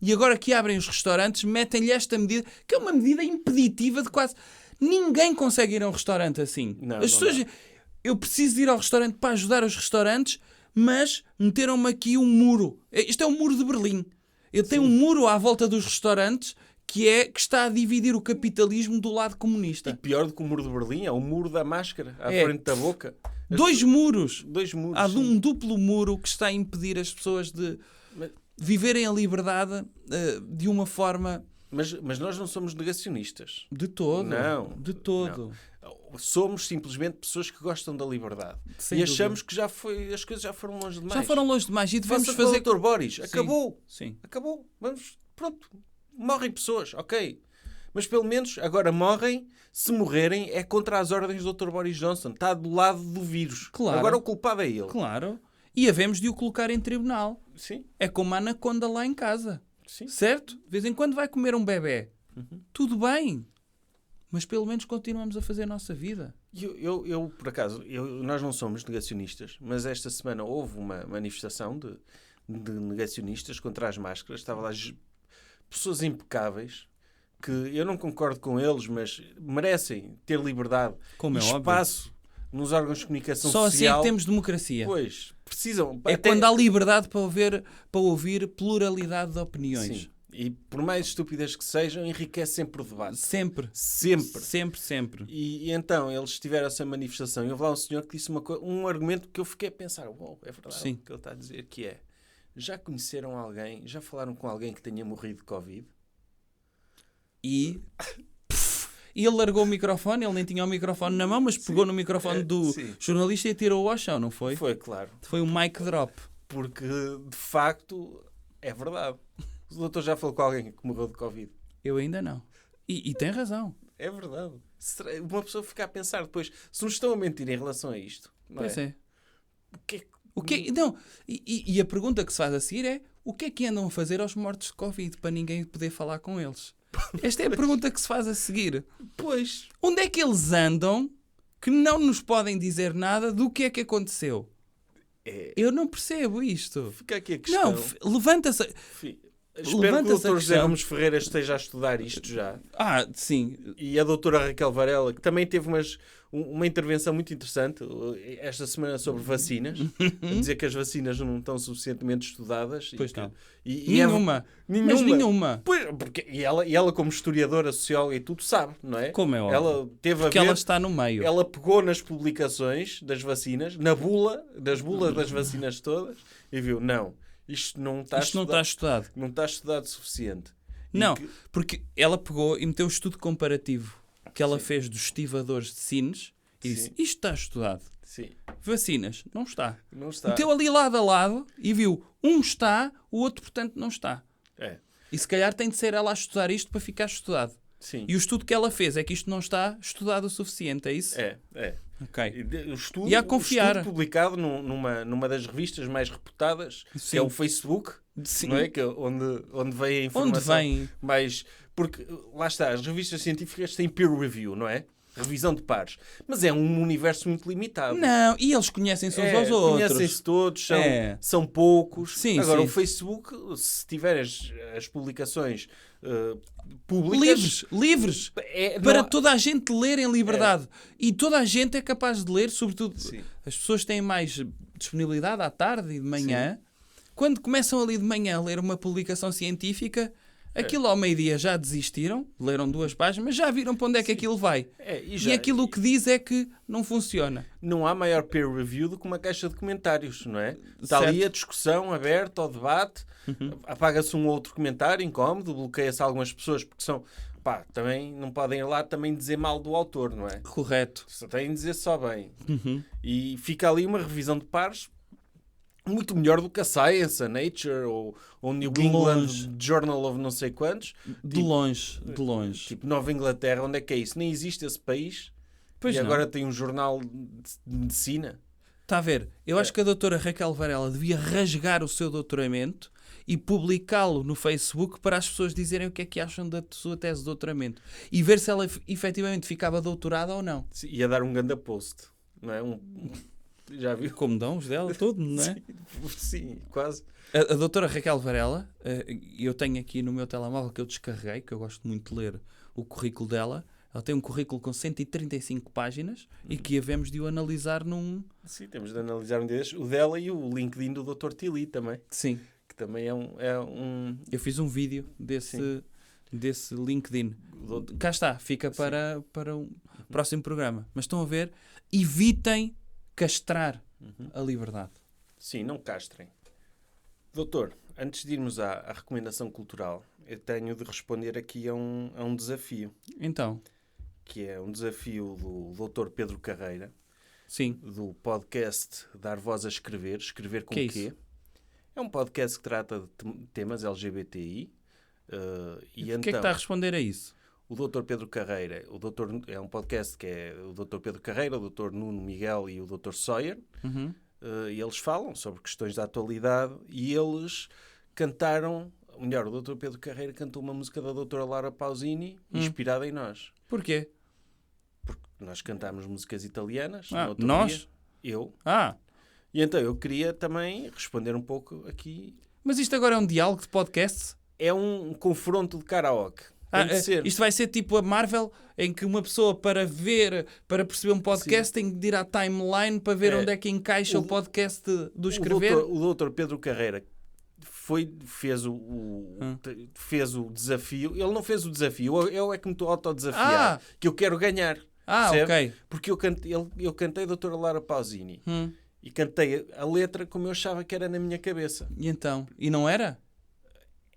e agora que abrem os restaurantes metem-lhe esta medida, que é uma medida impeditiva de quase... Ninguém consegue ir a um restaurante assim. Não, As não pessoas... dá. Eu preciso de ir ao restaurante para ajudar os restaurantes, mas meteram-me aqui um muro. Isto é o muro de Berlim. Eu tenho um muro à volta dos restaurantes que está a dividir o capitalismo do lado comunista. E pior do que o muro de Berlim é o muro da máscara à É. frente da boca. Dois muros. Dois muros. Há sim. um duplo muro que está a impedir as pessoas de viverem a liberdade de uma forma Mas nós não somos negacionistas. de todo. Não, De todo. Somos simplesmente pessoas que gostam da liberdade. Sem e achamos dúvida. que as coisas já foram longe demais. Já foram longe demais e devemos Faça fazer... com o Dr. Boris. Acabou. Sim. Acabou. Vamos. Pronto. Morrem pessoas. Ok. Mas pelo menos agora morrem. Se morrerem é contra as ordens do Dr. Boris Johnson. Está do lado do vírus. Claro. Agora o culpado é ele. Claro. E havemos de o colocar em tribunal. Sim. É como a anaconda lá em casa. Sim. Certo? De vez em quando vai comer um bebê. Tudo bem. Mas pelo menos continuamos a fazer a nossa vida. Eu por acaso, nós não somos negacionistas, mas esta semana houve uma manifestação de negacionistas contra as máscaras. Estava lá pessoas impecáveis que eu não concordo com eles, mas merecem ter liberdade Como e é óbvio. espaço nos órgãos de comunicação Só assim é social. que temos democracia. Pois, precisam. É até- quando há liberdade para ouvir pluralidade de opiniões. Sim. E por mais estúpidas que sejam, enriquece sempre o debate. Sempre. Sempre. Sempre, sempre. E então eles tiveram essa manifestação e houve lá um senhor que disse um argumento que eu fiquei a pensar: uau, é verdade Sim. o que ele está a dizer, que é: já conheceram alguém, já falaram com alguém que tenha morrido de Covid? E ele largou o microfone, ele nem tinha o microfone na mão, mas pegou no microfone do sim. jornalista e atirou-o ao chão, não foi? Foi, claro. Foi um mic drop. Porque de facto é verdade. O doutor já falou com alguém que morreu de Covid. Eu ainda não. E tem razão. É verdade. Uma pessoa fica a pensar depois, se nos estão a mentir em relação a isto, não Pois é. O que é que- Não, e a pergunta que se faz a seguir é: o que é que andam a fazer aos mortos de Covid para ninguém poder falar com eles? Esta é a pergunta que se faz a seguir. Pois. Onde é que eles andam que não nos podem dizer nada do que é que aconteceu? Eu não percebo isto. Fica aqui a questão. Não, levanta-se. Espero que o levanta-se a doutor José questão. Ramos Ferreira esteja a estudar isto já. Sim. E a doutora Raquel Varela, que também teve uma intervenção muito interessante esta semana sobre vacinas, a dizer que as vacinas não estão suficientemente estudadas. Pois e que, não. e Nenhuma. Mas nenhuma. Pois, e ela, como historiadora, socióloga e tudo, sabe, não é? Como é óbvio. Ela teve Porque a ver, ela está no meio. ela pegou nas publicações das vacinas, nas bulas das vacinas todas, e viu, não, isto não está Isto não está estudado. não está estudado o suficiente. E Não, que- porque ela pegou e meteu o estudo comparativo que ela fez dos estivadores de sines e disse: Sim. isto está estudado. Sim, Vacinas, não está. não está. Meteu ali lado a lado e viu, um está, o outro, portanto, não está. É, E se calhar tem de ser ela a estudar isto para ficar estudado. sim. E o estudo que ela fez é que isto não está estudado o suficiente, é isso? É. Ok. O estudo, E a confiar. o estudo publicado numa das revistas mais reputadas, que Sim. é o Facebook, Sim. não é? Que é onde vem a informação Onde vem? mais... Porque, lá está, as revistas científicas têm peer review, não é? Revisão de pares. Mas é um universo muito limitado. Não, e eles conhecem-se uns aos outros. Conhecem-se todos, É. são poucos. Sim, Agora, sim. o Facebook, se tiver as publicações públicas... Livres. É, Para não- toda a gente ler em liberdade. E toda a gente é capaz de ler, sobretudo Sim. as pessoas têm mais disponibilidade à tarde e de manhã. Quando começam ali de manhã a ler uma publicação científica, aquilo ao meio-dia já desistiram, leram 2 páginas, mas já viram para onde é que aquilo vai. e E aquilo que diz é que não funciona. não há maior peer review do que uma caixa de comentários, não é? Está ali Certo. a discussão aberta, ao debate, apaga-se um outro comentário incómodo, bloqueia-se algumas pessoas porque são... Pá, também não podem ir lá também dizer mal do autor, não é? Correto. Só têm de dizer só bem. E fica ali uma revisão de pares muito melhor do que a Science, a Nature ou New De England longe. Journal of não sei quantos. De longe, de longe. Tipo, Nova Inglaterra, onde é que é isso? Nem existe esse país. Pois e não. agora tem um jornal de medicina. Está a ver? Eu acho que a doutora Raquel Varela devia rasgar o seu doutoramento e publicá-lo no Facebook para as pessoas dizerem o que é que acham da sua tese de doutoramento. E ver se ela efetivamente ficava doutorada ou não. Ia dar um ganda post. Não é? Já viu? Como dão os dela, tudo, não é? Sim, quase. A doutora Raquel Varela, eu tenho aqui no meu telemóvel que eu descarreguei, que eu gosto muito de ler o currículo dela. Ela tem um currículo com 135 páginas e que havemos de o analisar num... Sim, temos de analisar um desses. O dela e o LinkedIn do Dr. Tili também. Sim. Que também é um... Eu fiz um vídeo desse LinkedIn. Cá está, fica para um próximo programa. Mas estão a ver? Evitem castrar a liberdade. Sim, não castrem. Doutor, antes de irmos à recomendação cultural, eu tenho de responder aqui a um desafio. Então, Que é um desafio do Dr. Pedro Carreira, sim. do podcast Dar Voz a Escrever. Escrever com Que é quê? isso? É um podcast que trata de temas LGBTI. E O que então, é que está a responder a isso? o Dr. Pedro Carreira, é um podcast que é o Dr. Pedro Carreira, o Dr. Nuno Miguel e o Dr. Sawyer. Uhum. E eles falam sobre questões da atualidade e eles cantaram, melhor, o Dr. Pedro Carreira cantou uma música da Dra. Laura Pausini, inspirada em nós. Porquê? Porque nós cantámos músicas italianas. Ah, no outro nós? dia. Eu. Ah, E então eu queria também responder um pouco aqui. mas isto agora é um diálogo de podcast? É um confronto de karaoke. Tem de ser. Isto vai ser tipo a Marvel, em que uma pessoa para perceber um podcast tem de ir à timeline para ver onde é que encaixa o podcast do escrever. O Dr. Pedro Carreira fez o desafio. Ele não fez o desafio. Eu é que me estou a autodesafiar. Que eu quero ganhar. Percebe? Ok. Porque eu cantei a Dra. Laura Pausini. E cantei a letra como eu achava que era na minha cabeça. E então? E não era?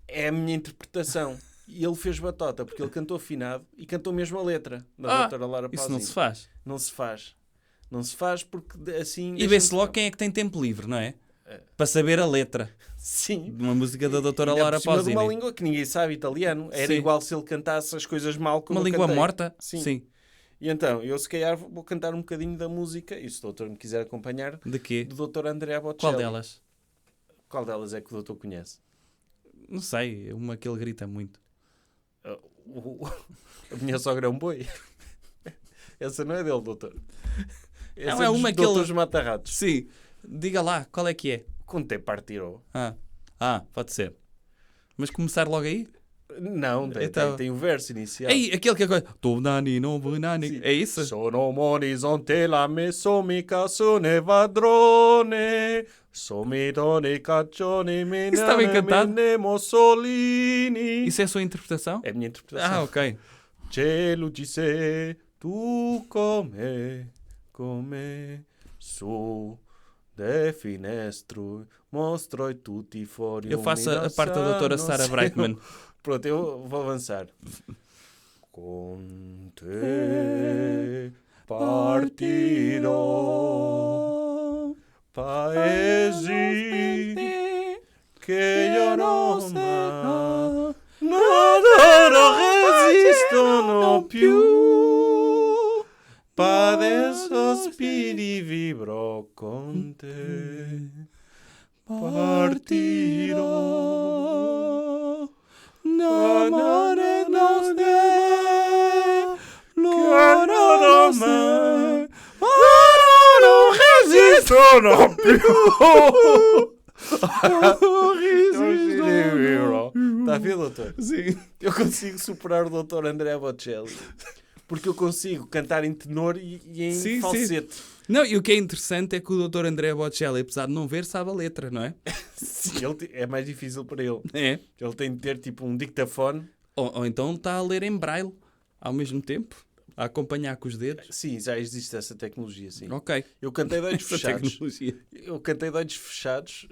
É a minha interpretação. E ele fez batota, porque ele cantou afinado e cantou mesmo a letra da Dra. Laura Pausini. Isso não se faz. Não se faz. Não se faz porque assim... E vê-se logo quem é que tem tempo livre, não é? Para saber a letra Sim. de uma música da Dra. Ainda Laura por cima de Pausini. uma língua que ninguém sabe italiano. Era Sim. igual se ele cantasse as coisas mal como Uma eu língua cantei. morta? Sim. E então, eu se calhar vou cantar um bocadinho da música, e se o doutor me quiser acompanhar, De quê? do Dr. Andrea Bocelli. Qual delas? Qual delas é que o doutor conhece? Não sei, uma que ele grita muito. A minha sogra é um boi. Essa não é dele, doutor. Essa Não, é uma dos que ele- doutores mata-ratos. Sim. Diga lá, qual é que é? Conte partirou. Pode ser. Mas começar logo aí? Não, Então- tem o verso inicial. Ei, aquele que agora... Tu nani, non vuoi nani. Sim. É isso? Sono Morisonte la messo mica sono padrone. Sommitone caccione Está bem cantado? menane Mussolini. Isso é a sua interpretação? É a minha interpretação. Ok. Cielo ci sei, tu come su de finestro, mostroi tutti fuori. Eu faço a parte da doutora Sarah Brightman. Pronto, eu vou avançar. Com te partirò, paesi che io non amo, non resistono più. Padre sospiri vibro con te. Partirò. No, no, no, no, non resistono più. Está a ver, doutor? Sim. Eu consigo superar o Dr. Andrea Bocelli. Porque eu consigo cantar em tenor e em Sim, falsete. Não, e o que é interessante é que o Dr. André Bocelli, apesar de não ver, sabe a letra, não é? Sim, é mais difícil para ele. É. Ele tem de ter tipo um dictafone. Ou então está a ler em braille ao mesmo tempo, a acompanhar com os dedos. Sim, já existe essa tecnologia, sim. Ok. Eu cantei de olhos Essa fechados. tecnologia. Eu cantei de olhos fechados,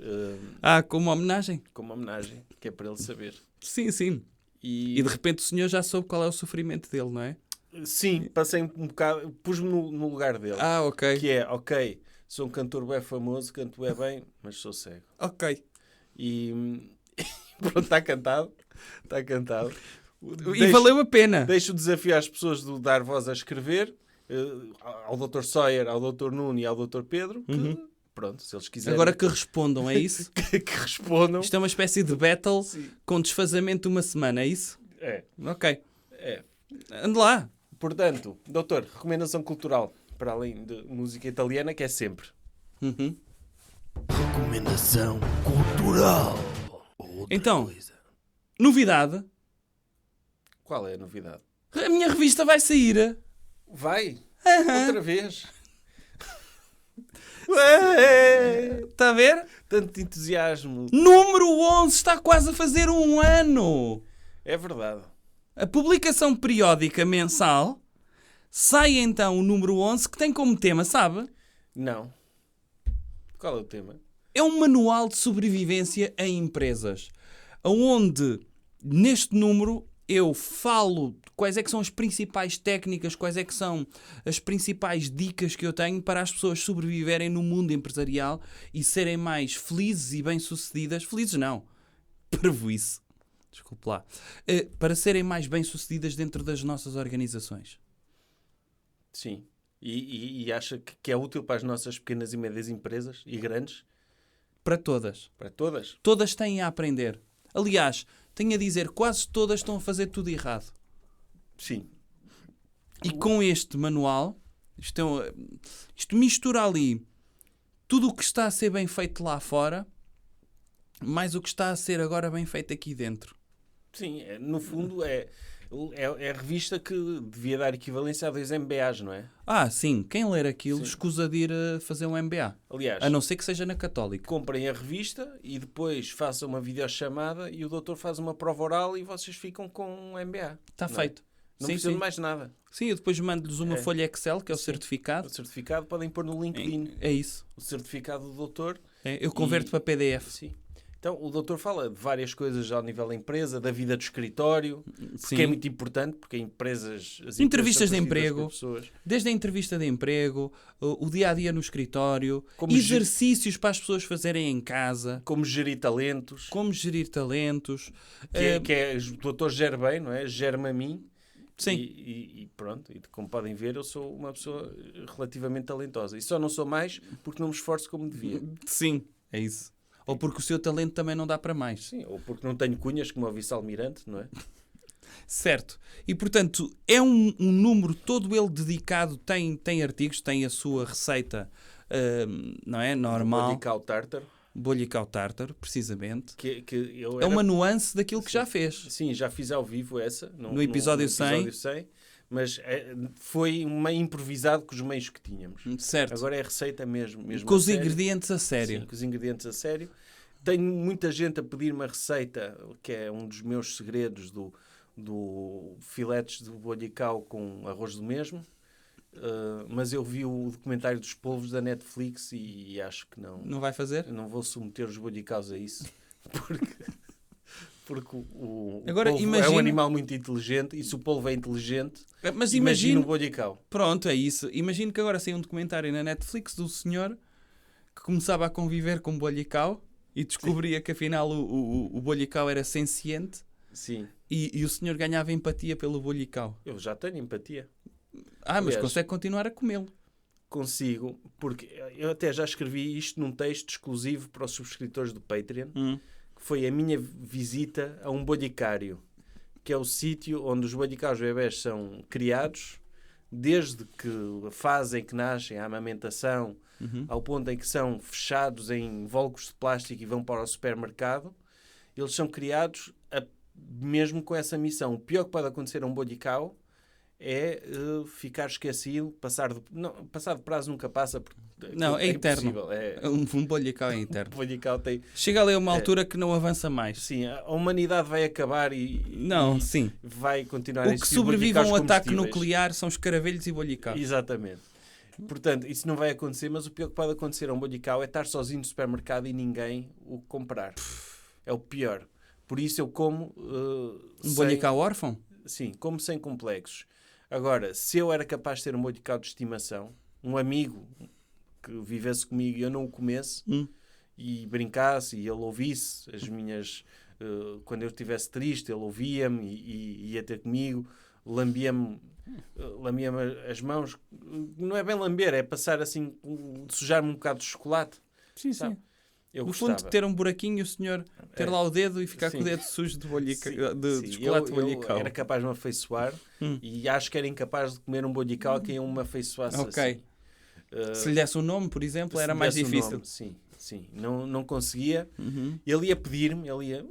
Como homenagem? como uma homenagem, que é para ele saber. Sim, sim. E de repente o senhor já soube qual é o sofrimento dele, não é? Sim, passei um bocado, pus-me no lugar dele. Ok. Que é, ok, Sou um cantor bem famoso, canto bem bem, mas sou cego. Ok. E pronto, está cantado. Está cantado. E valeu a pena. Deixo o desafio às pessoas de dar voz a escrever, ao Dr. Sawyer, ao Dr. Nuno e ao Dr. Pedro, que, pronto, se eles quiserem... Agora que respondam, é isso? que respondam. Isto é uma espécie de battle Sim. com desfazamento de uma semana, é isso? É, Ok. é. Ande lá. Portanto, doutor, recomendação cultural, para além de música italiana, que é sempre. Uhum. Recomendação cultural. Outra Então. coisa. Novidade. Qual é a novidade? A minha revista vai sair. Vai! Aham. Outra vez! Ué! Está a ver? Tanto entusiasmo. Número 11 está quase a fazer um ano. É verdade. A publicação periódica mensal sai então o número 11 que tem como tema, sabe? Não. Qual é o tema? É um manual de sobrevivência em empresas, onde neste número eu falo quais é que são as principais técnicas, quais é que são as principais dicas que eu tenho para as pessoas sobreviverem no mundo empresarial e serem mais felizes e bem-sucedidas. Felizes não, parvoíce. Desculpe lá. Para serem mais bem-sucedidas dentro das nossas organizações. Sim. E acha que é útil para as nossas pequenas e médias empresas e grandes? Para todas. Para todas? Todas têm a aprender. Aliás, tenho a dizer, quase todas estão a fazer tudo errado. Sim. E com este manual, isto mistura ali tudo o que está a ser bem feito lá fora, mais o que está a ser agora bem feito aqui dentro. Sim, no fundo é a revista que devia dar equivalência a 2 MBAs, não é? Ah, sim, quem ler aquilo Sim. escusa de ir a fazer um MBA. Aliás, A não ser que seja na Católica. comprem a revista e depois façam uma videochamada e o doutor faz uma prova oral e vocês ficam com um MBA. Está não é? feito. Não Sim, precisam sim. de mais nada. Sim, eu depois mando-lhes uma É. folha Excel, que é o Sim. certificado. O certificado podem pôr no LinkedIn. É isso. O certificado do doutor. Eu converto para PDF. Sim. Então, o doutor fala de várias coisas ao nível da empresa, da vida do escritório, Sim. que é muito importante, porque as empresas Entrevistas são de presididas emprego. por pessoas. Desde a entrevista de emprego, o dia-a-dia no escritório, Como exercícios para as pessoas fazerem em casa, Como gerir talentos, como gerir talentos. que é o doutor gera bem, não é? Gera-me a mim. Sim. E pronto, e como podem ver, eu sou uma pessoa relativamente talentosa. E só não sou mais porque não me esforço como devia. Sim, é isso. Ou porque o seu talento também não dá para mais. Sim, ou porque não tenho cunhas como o vice-almirante, não é? Certo. E, portanto, é um número todo ele dedicado, tem artigos, tem a sua receita, não é? Normal. Radical Tartar. Bollical Tartar, precisamente. Que eu É uma nuance daquilo que já fez. Sim, já fiz ao vivo essa. No episódio 100. 100. Mas foi um meio improvisado com os meios que tínhamos. Certo. Agora é receita mesmo Com a os sério. ingredientes a sério. Sim, com os ingredientes a sério. Tenho muita gente a pedir-me a receita, que é um dos meus segredos, do filetes de bollicau com arroz do mesmo. Mas eu vi o documentário dos polvos da Netflix e acho que não. Não vai fazer? Não vou submeter os bollicaus a isso. Porque o Agora, polvo é um imagina- animal muito inteligente e se o polvo é inteligente, Mas imagina imagino... o bollicau. Pronto, é isso. Imagino que agora saiu um documentário na Netflix do senhor que começava a conviver com bollicau e descobria que afinal o bollicau era senciente Sim, e o senhor ganhava empatia pelo bollicau. eu já tenho empatia. Ah, mas Aliás, consegue continuar a comê-lo. Consigo, porque eu até já escrevi isto num texto exclusivo para os subscritores do Patreon, que foi a minha visita a um bollicário, que é o sítio onde os bollicaus bebés são criados, desde que a fase em que nascem, a amamentação, ao ponto em que são fechados em invólucros de plástico e vão para o supermercado. Eles são criados mesmo com essa missão. O pior que pode acontecer a um bollicau é ficar esquecido, passar de prazo nunca passa. Porque Não, é eterno. impossível. Um bollicau é interno. O bollicau tem... Chega ali a uma altura que não avança mais. Sim, a humanidade vai acabar Não, e sim. vai continuar a O que existir sobrevive a um bollicaus ataque comestíveis. nuclear são os caravelhos e bollicaus. Exatamente. Portanto, isso não vai acontecer, mas o pior que pode acontecer a um bollicau é estar sozinho no supermercado e ninguém o comprar. É o pior. Por isso eu como... Um bollicau órfão? Sim, como sem complexos. Agora, se eu era capaz de ter um bollicau de estimação, um amigo que vivesse comigo e eu não o comesse e brincasse e ele ouvisse as minhas... quando eu estivesse triste, ele ouvia-me e ia ter comigo, lambia-me as mãos. Não é bem lamber, é passar assim, sujar-me um bocado de chocolate. Sim, sabe? sim. Eu No gostava. fundo, ter um buraquinho e o senhor ter lá o dedo e ficar com o Sim. dedo sujo de, Sim. de chocolate Eu bolhicau. era capaz de me afeiçoar e acho que era incapaz de comer um bolhicau a quem eu me afeiçoasse Ok. assim. Se lhe desse um nome, por exemplo, Se era me mais desse o difícil. nome, sim. Não conseguia. Uhum. Ele ia pedir-me, ele ia...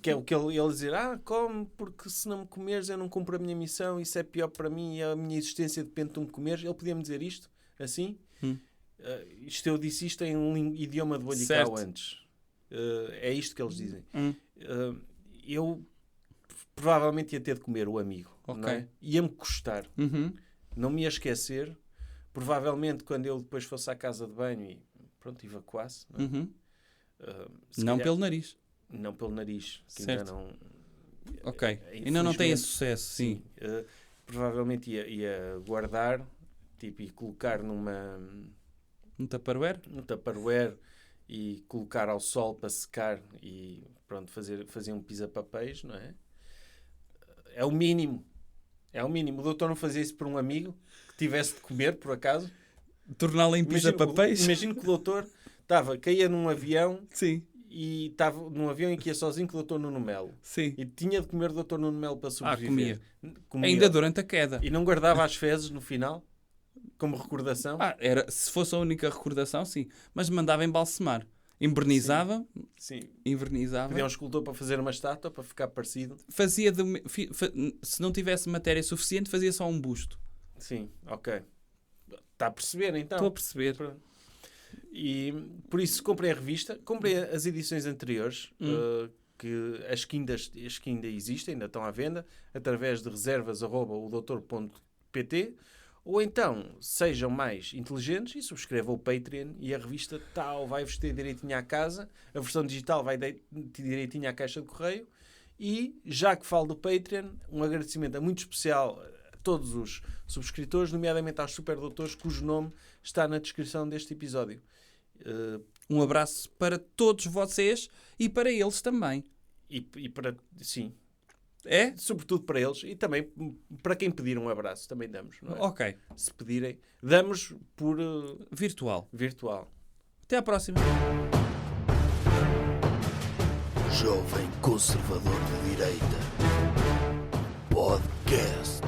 Que é o que ele dizer, come, porque se não me comeres eu não cumpro a minha missão, isso é pior para mim e a minha existência depende de tu me comeres. Ele podia-me dizer isto, assim. Eu disse isto em um idioma de bolhicau Certo. antes. É isto que eles dizem. Eu provavelmente ia ter de comer o amigo. Ok. Não é? Ia-me custar. Uhum. Não me ia esquecer. Provavelmente quando eu depois fosse à casa de banho e pronto, evacuasse. Não, é? Uhum. Se Não calhar- pelo nariz. Não pelo nariz. Que Certo. ainda não... Ok. Ainda não tem esse infelizmente, sucesso, sim. provavelmente ia guardar tipo, e colocar num Tupperware e colocar ao sol para secar e pronto, fazer um pisa-papéis, não é? É o mínimo. É o mínimo. O doutor não fazia isso por um amigo que tivesse de comer, por acaso? Torná-lo em pisa-papéis? Imagino que o doutor caía num avião Sim, e estava num avião em que ia sozinho com o doutor Nuno Melo. sim. E tinha de comer o doutor Nuno Melo para sobreviver. Comia. Ainda durante a queda. E não guardava as fezes no final? Como recordação? Se fosse a única recordação, sim. Mas mandava embalsamar. Invernizava. Sim. Invernizava. Pedia um escultor para fazer uma estátua, para ficar parecido. Fazia se não tivesse matéria suficiente, fazia só um busto. Sim, ok. Está a perceber, então? Estou a perceber. Pronto. E por isso comprei a revista, comprei as edições anteriores, que as que ainda existem, ainda estão à venda, através de reservas@odoutor.pt, ou então sejam mais inteligentes e subscrevam o Patreon e a revista vai-vos ter direitinho à casa, a versão digital vai ter direitinho à caixa de correio. E já que falo do Patreon, um agradecimento muito especial a todos os subscritores, nomeadamente aos superdoutores, cujo nome está na descrição deste episódio. Um abraço para todos vocês e para eles também. E para... Sim. É? Sobretudo para eles. E também para quem pedir um abraço, também damos. Não é? Ok. Se pedirem, damos por Virtual. virtual. Até à próxima. Jovem Conservador de Direita. Podcast.